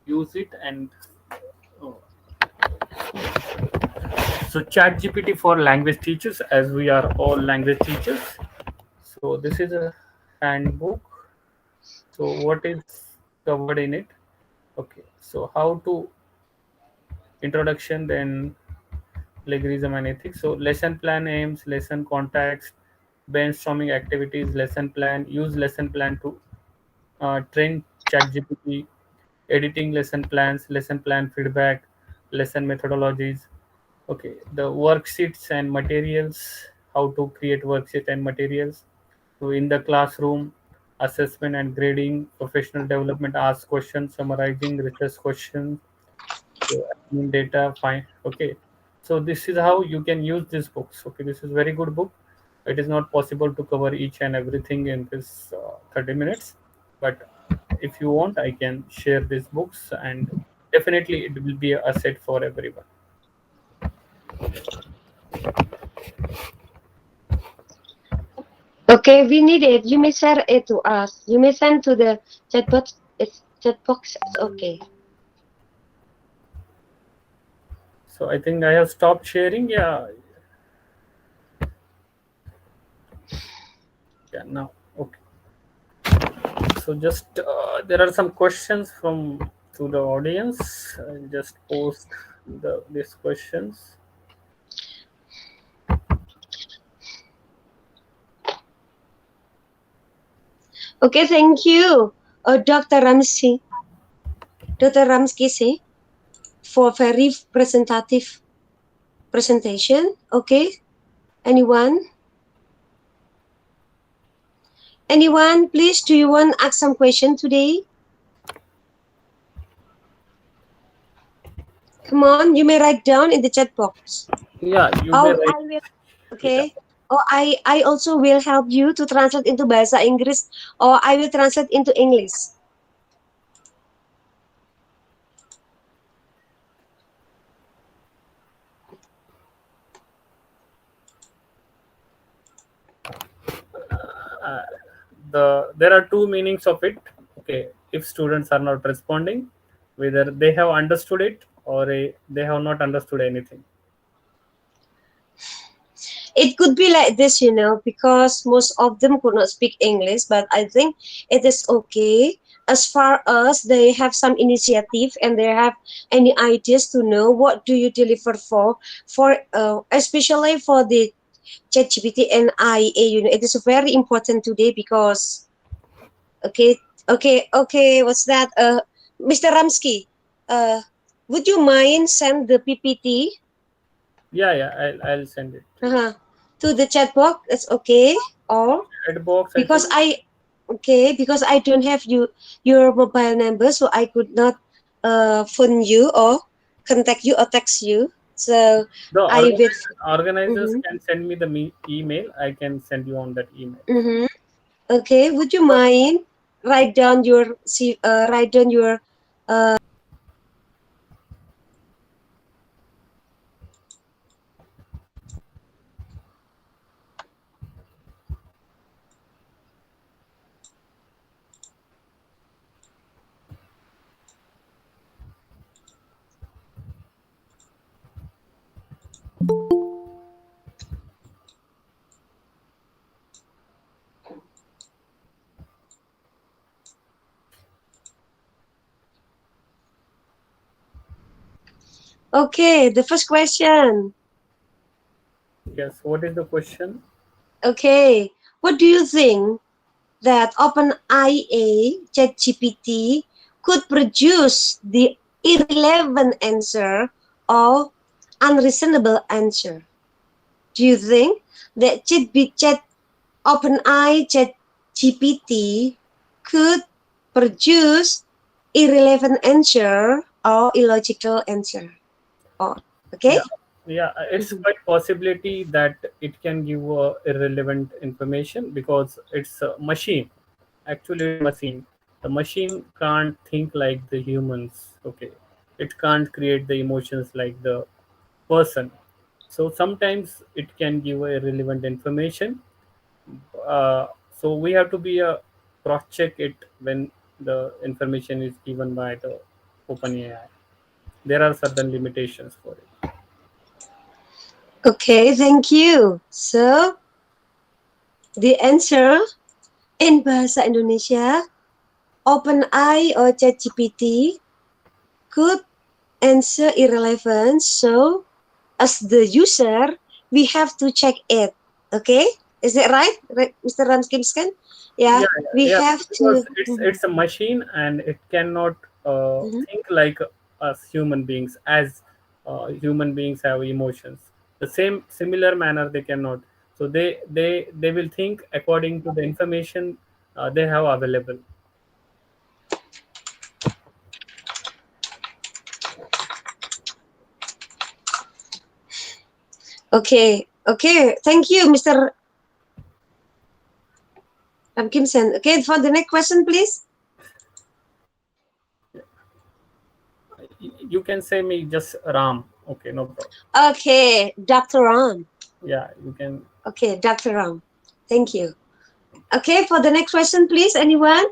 use it. And uh, so Chat GPT for language teachers, as we are all language teachers. So this is a handbook. So what is covered in it? Okay. So how to introduction, then plagiarism and ethics. So lesson plan aims, lesson context, brainstorming activities, lesson plan, use lesson plan to train ChatGPT, editing lesson plans, lesson plan feedback, lesson methodologies. Okay, the worksheets and materials, how to create worksheet and materials. So in the classroom, assessment and grading, professional development, ask questions, summarizing research questions, data, fine. Okay, so this is how you can use these books. Okay, this is very good book. It is not possible to cover each and everything in this 30 minutes, but if you want, I can share these books, and definitely it will be a asset for everyone. Okay, we need it. You may share it to us. You may send to the chat box. It's chat box. It's okay. So I think I have stopped sharing. Yeah, yeah, now okay. So just there are some questions from to the audience. I'll just post these questions. Okay, thank you, Dr. Ramkishan, for very presentative presentation. Okay, anyone? Anyone, please, do you want to ask some question today? Come on, you may write down in the chat box. Yeah, you may Oh, write. I will. Yeah. Okay. Oh, I also will help you to translate into bahasa Inggris, or I will translate into English. There are two meanings of it. Okay, if students are not responding, whether they have understood it or they have not understood anything. It could be like this, because most of them could not speak English, but I think it is okay as far as they have some initiative and they have any ideas to know what do you deliver for especially for the ChatGPT and IA. It is very important today because okay, what's that? Mr. Ramsky, uh, would you mind send the PPT Yeah, I'll send it. uh, to the chat box? It's okay, or Chat box, I because think. because I don't have your mobile number, so I could not phone you or contact you or text you. So The I will. organizers Mm-hmm, can send me the email. I can send you on that email. mm-hmm. Okay, would you mind write down your Okay, the first question. Yes. What is the question? Okay, what do you think that OpenIA ChatGPT could produce the irrelevant answer or unreasonable answer? Do you think that OpenIA ChatGPT could produce irrelevant answer or illogical answer? Or okay? Yeah, yeah. It's Mhm. quite possibility that it can give irrelevant information because it's a machine. Actually, it's a machine. The machine can't think like the humans. Okay, it can't create the emotions like the person. So sometimes it can give irrelevant information. So we have to be a cross check it when the information is given by the OpenAI. There are certain limitations for it. Okay, thank you. So the answer in bahasa Indonesia, OpenAI or ChatGPT could answer irrelevant. So as the user, we have to check it. Okay, is that right, Mr. Ramkimskan? Yeah, we Yeah, have because to. it's a machine and it cannot Mhm. think like us human beings, as human beings have emotions. The same similar manner they cannot. So they will think according to the information they have available. Okay. Thank you, Mr. Ramkimsen. Okay, for the next question, please. You can say me just Ram. Okay, no problem. Okay, Dr. Ram. Yeah, you can. Okay, Dr. Ram. Thank you. Okay, for the next question, please. Anyone?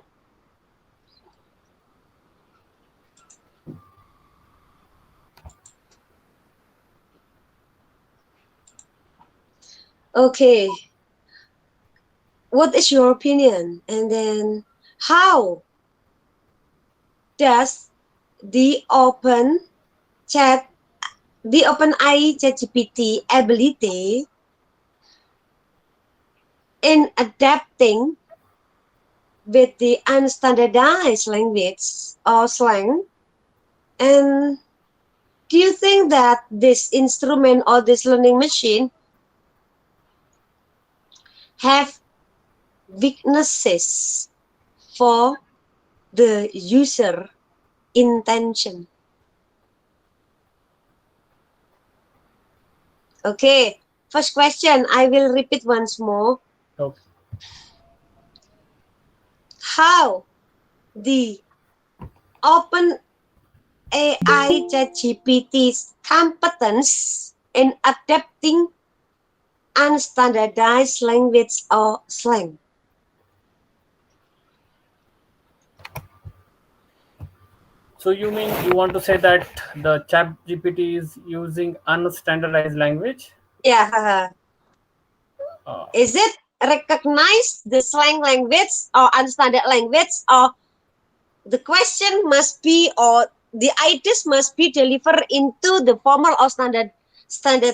Okay. What is your opinion? And then, how does the OpenAI ChatGPT ability in adapting with the unstandardized language or slang? And do you think that this instrument or this learning machine have weaknesses for the user intention? Okay, first question, I will repeat once more. Okay. How the OpenAI ChatGPT's competence in adapting unstandardized language or slang? So you mean you want to say that the chat GPT is using unstandardized language? Yeah. Uh, Is it recognize the slang language or unstandard language, or the question must be, or the ideas must be delivered into the formal or standard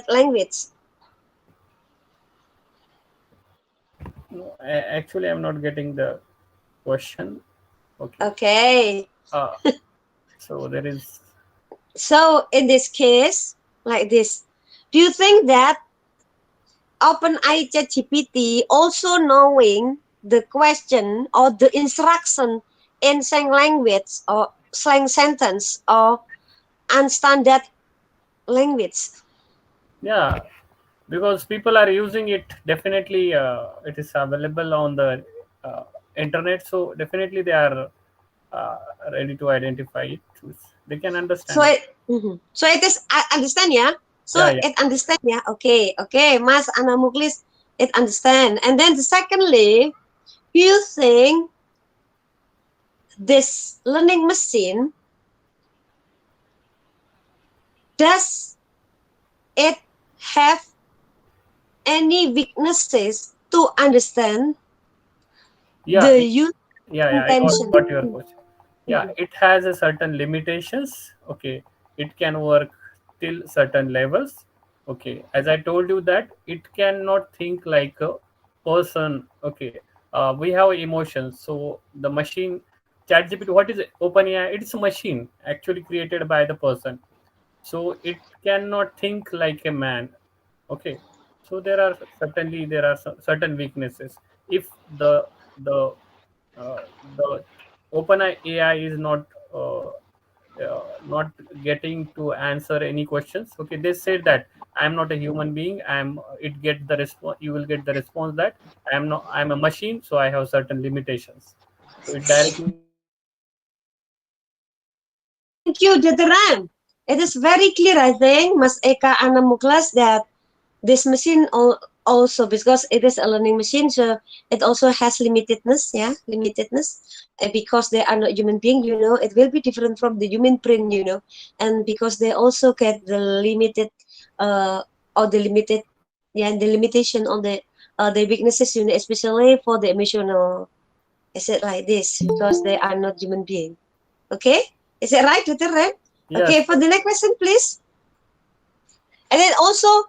language? no, actually, I'm not getting the question. Okay. Okay. So there is. So in this case, like this, do you think that OpenAI ChatGPT also knowing the question or the instruction in slang language or slang sentence or unstandard language? Yeah, because people are using it. Definitely, it is available on the internet. So definitely, they are ready to identify it. They can So understand it. it, so it is, I understand, yeah. So Yeah, yeah. it understand, yeah. Okay, Mas Anamuklis, it understand. And then secondly, you think this learning machine, does it have any weaknesses to understand Yeah, the user yeah. I intention? got your question. Yeah, it has a certain limitations. Okay, it can work till certain levels. Okay, as I told you that it cannot think like a person. Okay, we have emotions. So the machine, ChatGPT, what is it? OpenAI? It's a machine actually created by the person. So it cannot think like a man. Okay, so there are certain weaknesses. If the uh, the open AI is not getting to answer any questions. Okay, they said that I'm not a human being. I'm it get the response. You will get the response that I'm not. I'm a machine, so I have certain limitations. So it directly Thank you, Jadaran. It is very clear, I think, Mas Eka Anamuklas, that this machine also, because it is a learning machine, so it also has limitedness, yeah, limitedness. Because they are not human being, it will be different from the human brain, and because they also get the limited, or the limited, yeah, the limitation on the weaknesses, especially for the emotional. Is it like this? Because they are not human being. Okay, is it right, Dr. Ren? yes. Okay, for the next question, please. And then also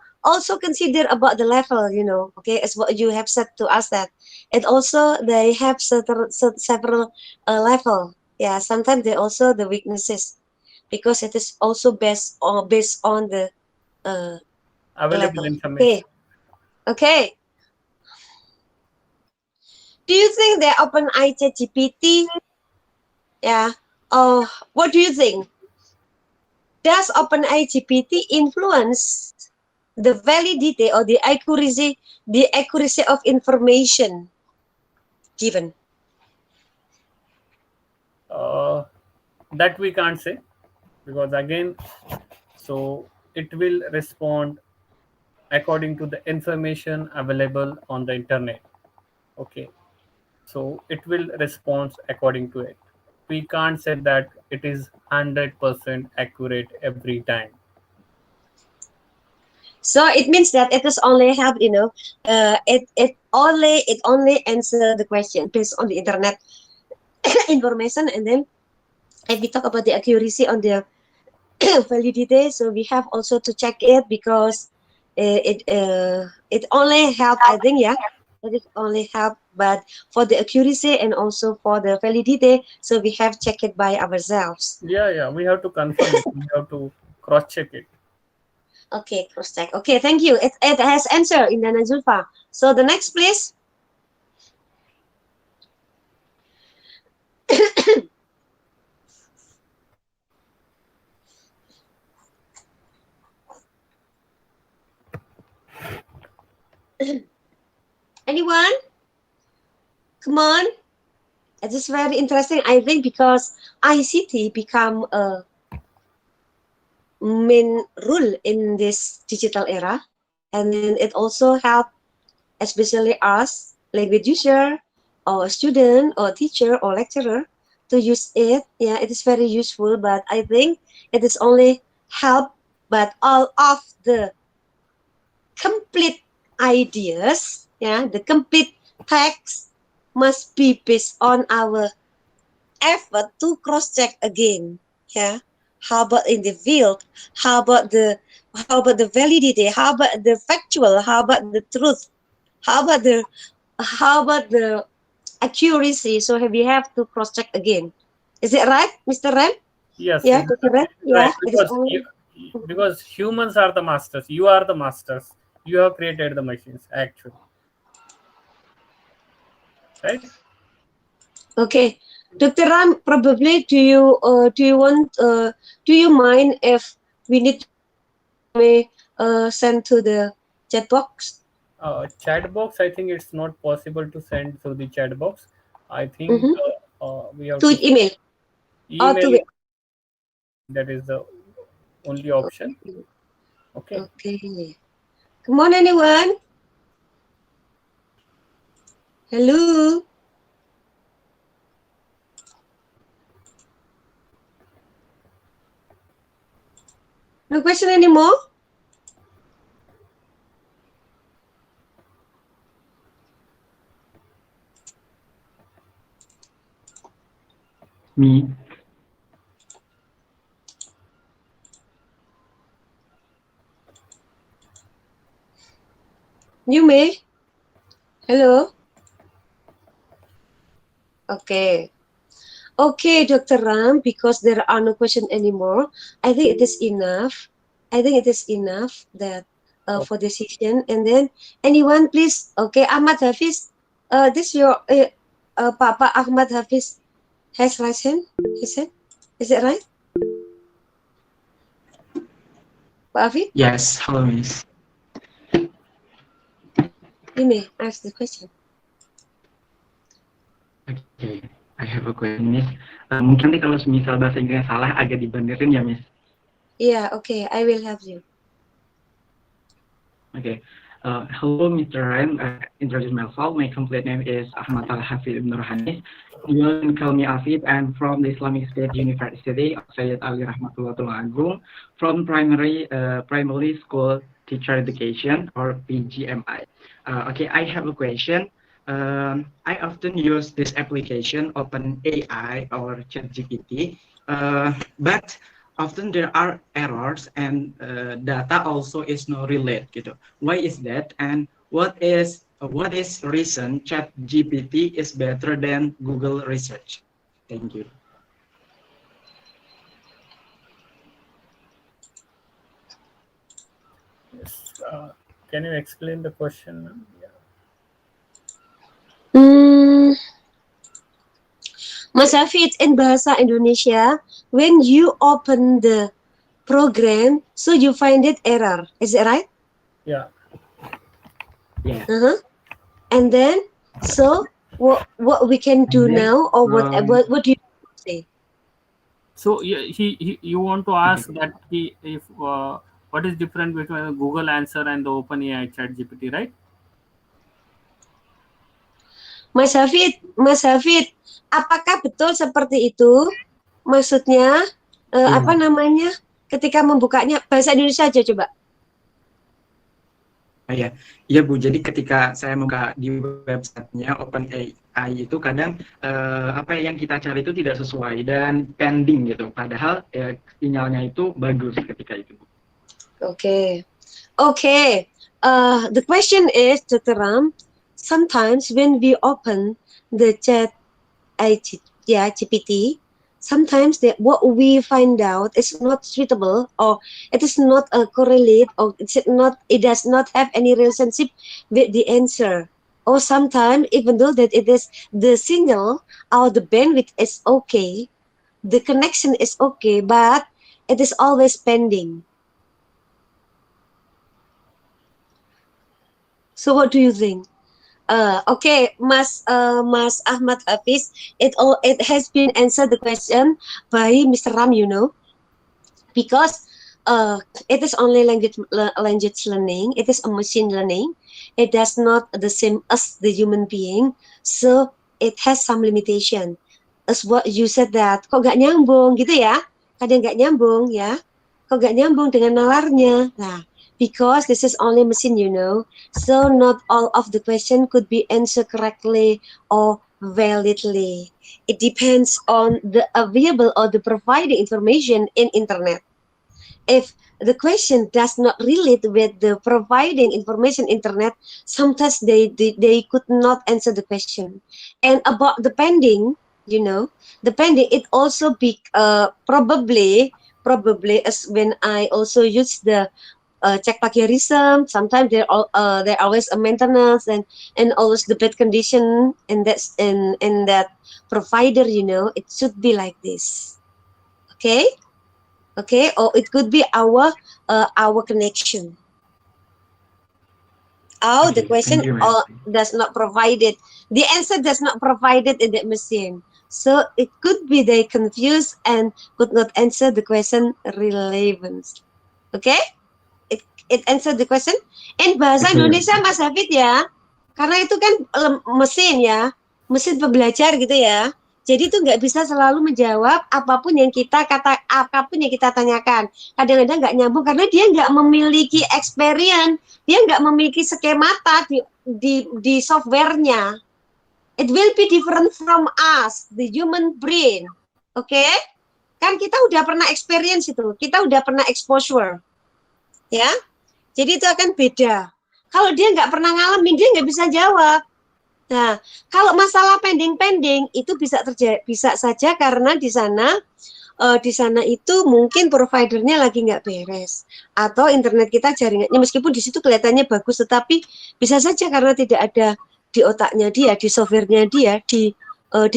consider about the level, okay, as what you have said to us, that it also they have several level. Yeah, sometimes they also the weaknesses, because it is also based on the uh, Available level. information. Okay. Do you think they open GPT? Yeah. What do you think? Does OpenAI GPT influence the validity or the accuracy of information given? Uh, that we can't say, because again, so it will respond according to the information available on the internet. Okay, so it will respond according to it. We can't say that it is 100% accurate every time. So it means that it is only have, it only answer the question based on the internet. information, and then if we talk about the accuracy on the validity, so we have also to check it because it only help, I think, yeah, it only help, but for the accuracy and also for the validity, so we have check it by ourselves. Yeah, we have to confirm it. We have to cross check it. Okay, cross check. Okay, thank you. It has answer in the Zulfa. So the next, please. Anyone? Come on. It is very interesting, I think, because ICT become a main rule in this digital era, and then it also help, especially us, language user, or a student, or teacher, or lecturer, to use it. Yeah, it is very useful, but I think it is only help, but all of the complete ideas, yeah, the complete text must be based on our effort to cross-check again. Yeah. How about in the field? How about the validity? How about the factual? How about the truth? How about the accuracy? So we have to cross-check again. Is it right, Mr. Ram? Yes, Yeah, exactly. Dr. Ram? Right. Yeah, it is only. Because humans are the masters. You are the masters. You have created the machines, actually. Right? Okay, Dr. Ram, probably do you mind if we need to send to the chat box? Chat box, I think it's not possible to send through the chat box. I think Mm-hmm. we have To to email or email to it. That is the only option. Okay. okay. Come on, anyone? Hello. No question anymore? Me. You may. Hello. Okay. Okay, Dr. Ram, because there are no question anymore, I think it is enough. I think it is enough that for the session. And then anyone, please. Okay, Ahmad Hafiz. This your Papa Ahmad Hafiz has raised hand. His hand. Is it right, Pak Afid? Yes, hello Miss. You may ask the question. Okay, I have a question Miss. Mungkin nanti kalau misal bahasa Inggris salah agak dibenerin ya Miss. Yeah, okay, I will help you. Okay. Hello Mr. Ryan. Introduce myself. My complete name is Ahmad Al-Hafid Ibn Rohani. You can call me Afid. I'm from the Islamic State University of Sayyid Ali Rahmatullah Agung from primary school teacher education or PGMI. Okay, I have a question. I often use this application OpenAI or ChatGPT, but often there are errors and data also is not related gitu. Why is that? And what is reason ChatGPT is better than Google research? Thank you. Yes. Can you explain the question? Yeah. Mas Hafid, in Bahasa Indonesia, when you open the program, so you find it error. Is it right? Yeah. Yeah. And then, so what we can do now, or what do you say? So you want to ask that if what is different between the Google answer and the OpenAI ChatGPT, right? Mas Hafid, apakah betul seperti itu? Maksudnya apa namanya? Ketika membukanya bahasa Indonesia aja coba. Oh ya, iya Bu. Jadi ketika saya buka di websitenya OpenAI itu kadang apa yang kita cari itu tidak sesuai dan pending gitu. Padahal sinyalnya itu bagus ketika itu. Okay. Okay. The question is, Dr. Ram, sometimes when we open the chat GPT, sometimes what we find out is not suitable, or it is not correlate, or it does not have any relationship with the answer. Or sometimes, even though that it is the signal or the bandwidth is okay, the connection is okay, but it is always pending. So what do you think? Okay, Mas Ahmad Hafiz, it has been answered the question by Mr. Ram, because it is only language learning. It is a machine learning. It does not the same as the human being, so it has some limitation. As what you said that kok gak nyambung gitu ya, kadang gak nyambung ya, kok gak nyambung dengan nalarnya. Nah, because this is only machine, so not all of the question could be answered correctly or validly. It depends on the available or the provided information in internet. If the question does not relate with the providing information internet, sometimes they could not answer the question. And about the pending, the pending, it also be probably as when I also use the check plagiarism. Sometimes there always a maintenance and always the bad condition, and that's in that provider. It should be like this. Okay, or it could be our connection. Oh, Okay, the question does not provide it. The answer does not provide it in that machine. So it could be they confused and could not answer the question relevant. Okay? It answered the question. In bahasa Indonesia, Mas Hafid ya, karena itu kan mesin ya, mesin pembelajar gitu ya. Jadi itu nggak bisa selalu menjawab apapun yang kita tanyakan. Kadang-kadang nggak nyambung karena dia nggak memiliki experience, dia nggak memiliki skemata di softwarenya. It will be different from us, the human brain. Oke? Kan kita udah pernah experience itu, kita udah pernah exposure. Ya? Jadi itu akan beda. Kalau dia nggak pernah ngalamin, dia nggak bisa jawab. Nah, kalau masalah pending itu bisa saja karena di sana itu mungkin providernya lagi nggak beres, atau internet kita jaringannya meskipun di situ kelihatannya bagus, tetapi bisa saja karena tidak ada di otaknya dia, di softwarenya dia, di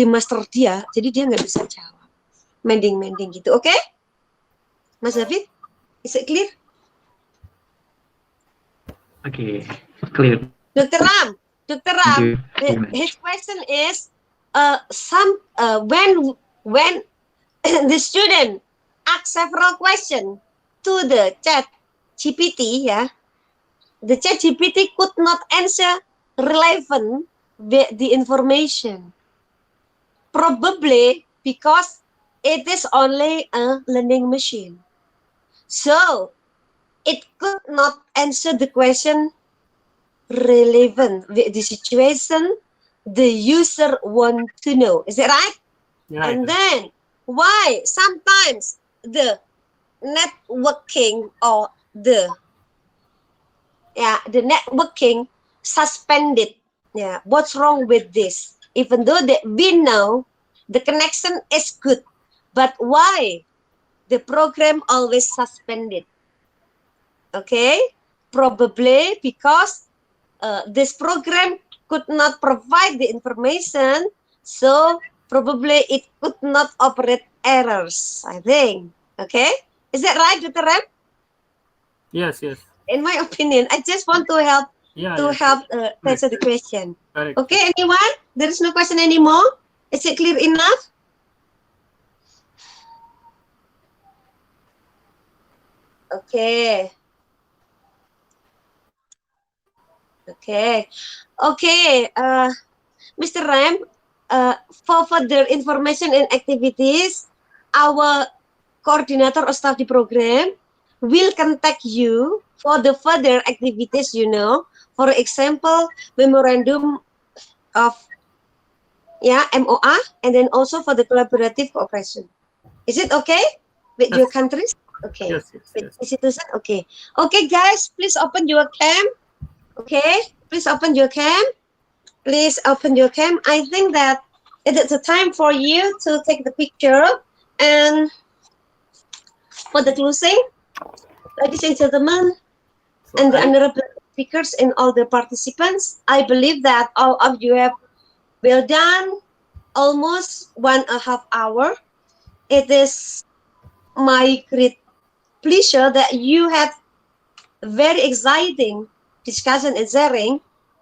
master dia, jadi dia nggak bisa jawab. Mending gitu, oke? Mas David, is it clear? Okay, clear. Dr. Ram, his question is, when the student asks several questions to the chat GPT, the chat GPT could not answer relevant with the information. Probably because it is only a learning machine. So, it could not answer the question relevant with the situation the user want to know. Is that right? Yeah. And then, why sometimes the networking or the networking suspended? Yeah, what's wrong with this? Even though that we know the connection is good, but why the program always suspended? Okay, probably because this program could not provide the information, so probably it could not operate errors, I think. Okay, is that right, Dr. Ram? Yes. In my opinion, I just want to help answer the question. Correct. Okay, anyone? There is no question anymore. Is it clear enough? Okay. Mr. Ram, for further information and activities, our coordinator of staff di program will contact you for the further activities, for example, memorandum of MOA, and then also for the collaborative cooperation. Is it okay with your countries? Okay. Yes. With institution? Okay. Okay, guys, please open your cam. Okay, please open your cam. Please open your cam. I think that it is the time for you to take the picture. And for the closing, ladies and gentlemen, So and the honorable speakers and all the participants, I believe that all of you have well done almost 1.5 hour. It is my great pleasure that you had very exciting discussion and sharing.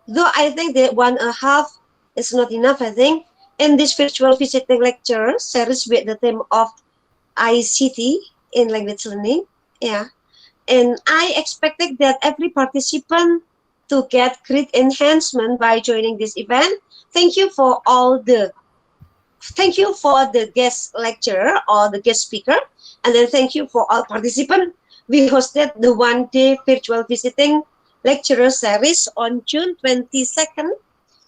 Though I think that 1.5 is not enough, I think, in this virtual visiting lecture series with the theme of ICT in language learning. Yeah. And I expected that every participant to get great enhancement by joining this event. Thank you for the guest lecturer or the guest speaker, and then thank you for all participants. We hosted the one-day virtual visiting lecturer series on June 22nd,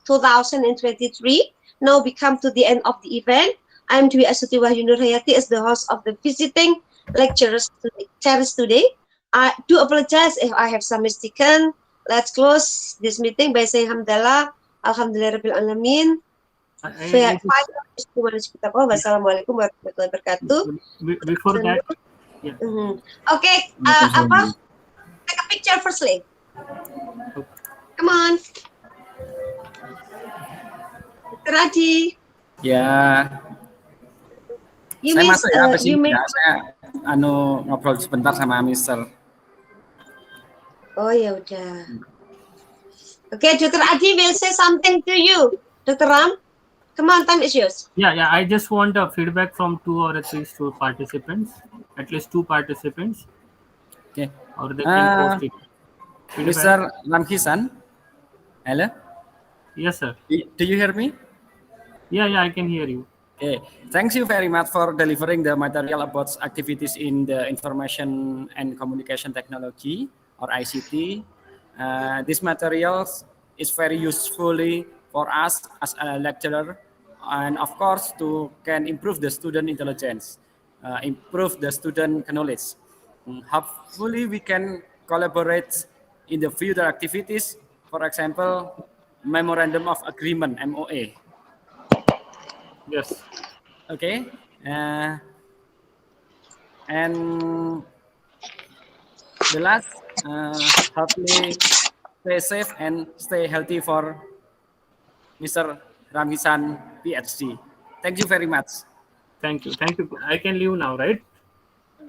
2023. Now we come to the end of the event. I'm Dwi Astuti Wahyu Nurhayati as the host of the visiting lecturers series today. I do apologize if I have some mistaken. Let's close this meeting by saying Alhamdulillah, Alhamdulillah Rabbil Alamin. Wassalamualaikum warahmatullahi wabarakatuh. Before that, yeah. Okay, take a picture firstly. Come on. Dr. Adi. Ya, saya masuk ya, habis ini ya, saya ngobrol sebentar sama Mister. Oh ya udah. Okay, Dr. Adi will say something to you. Dr. Ram, come on, time is yours. Yeah. I just want a feedback from 2 or at least 2 participants, at least 2 participants. Okay. Or they can post it. Mr. Ramkishan, hello. Yes, sir. Do you hear me? Yeah, I can hear you. Okay, thanks you very much for delivering the material about activities in the information and communication technology or ICT. This materials is very usefully for us as a lecturer, and of course to can improve the student intelligence, improve the student knowledge. Hopefully we can collaborate in the future activities, for example, memorandum of agreement (MOA). Yes. Okay, and the last, hopefully stay safe and stay healthy for Mr. Ramkishan Ph.D. Thank you very much. Thank you. I can leave now, right?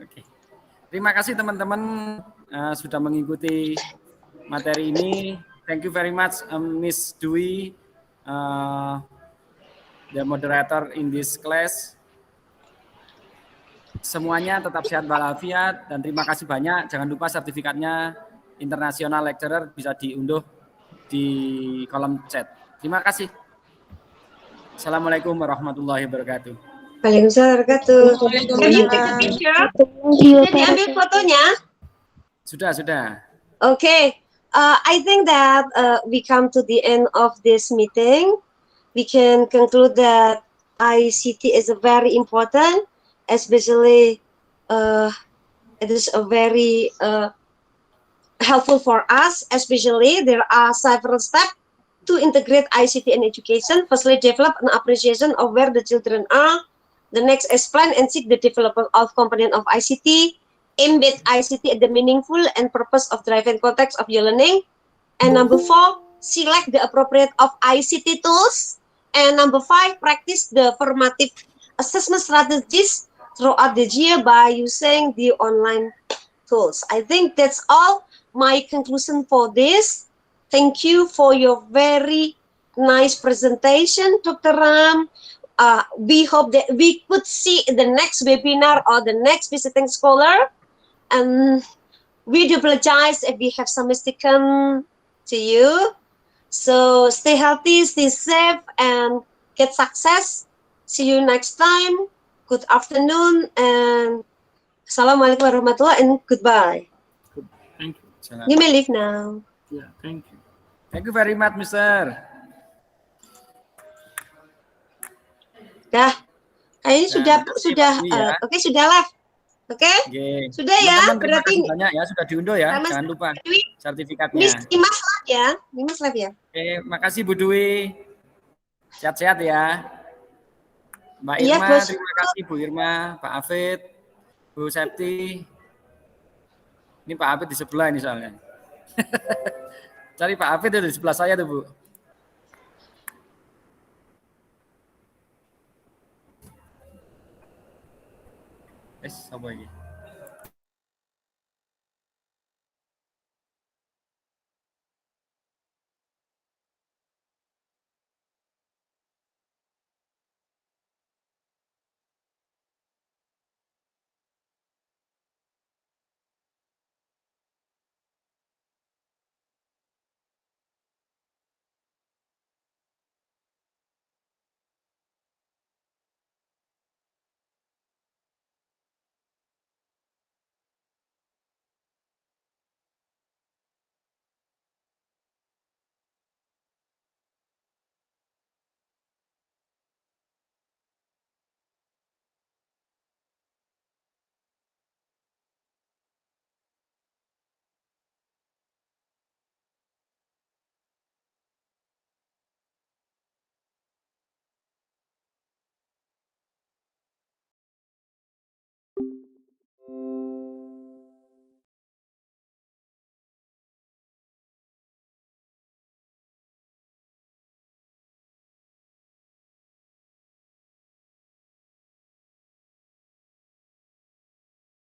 Okay. Terima kasih teman-teman sudah mengikuti materi ini. Thank you very much, Miss Dwi, the moderator in this class. Semuanya tetap sehat walafiat dan terima kasih banyak. Jangan lupa sertifikatnya International Lecturer bisa diunduh di kolom chat. Terima kasih. Assalamualaikum warahmatullahi wabarakatuh. Waalaikumsalam warahmatullahi wabarakatuh. Can you take a picture? Sudah diambil fotonya? Sudah. Okay. I think that we come to the end of this meeting. We can conclude that ICT is very important, especially it is a very helpful for us, especially there are several steps to integrate ICT in education. Firstly, develop an appreciation of where the children are. The next, explain and seek the development of component of ICT. Embed ICT at the meaningful and purpose of driving context of your learning. And number 4, select the appropriate of ICT tools. And number 5, practice the formative assessment strategies throughout the year by using the online tools. I think that's all my conclusion for this. Thank you for your very nice presentation, Dr. Ram. We hope that we could see in the next webinar or the next visiting scholar. And we do apologize if we have some mistaken to you. So stay healthy, stay safe, and get success. See you next time. Good afternoon and Assalamualaikum warahmatullahi and goodbye. Thank you. You may leave now. Yeah, thank you. Thank you very much, Mister. Dah, kayaknya Nah, sudah Pak Dwi ya. oke, sudah live. Oke? Oke. Sudah ya, Teman-teman, terima berarti kasih banyak ya sudah diunduh ya. sama Jangan lupa Dwi, sertifikatnya. Miss Dimas live ya. Dimas live ya. Oke, makasih Bu Dwi. Sehat-sehat ya. Mbak Iya, Irma, Bos. terima kasih Bu Irma, Pak Afid, Bu Septi. Ini Pak Afid di sebelah ini soalnya. Cari Pak Afid itu di sebelah saya tuh, Bu. Apa lagi?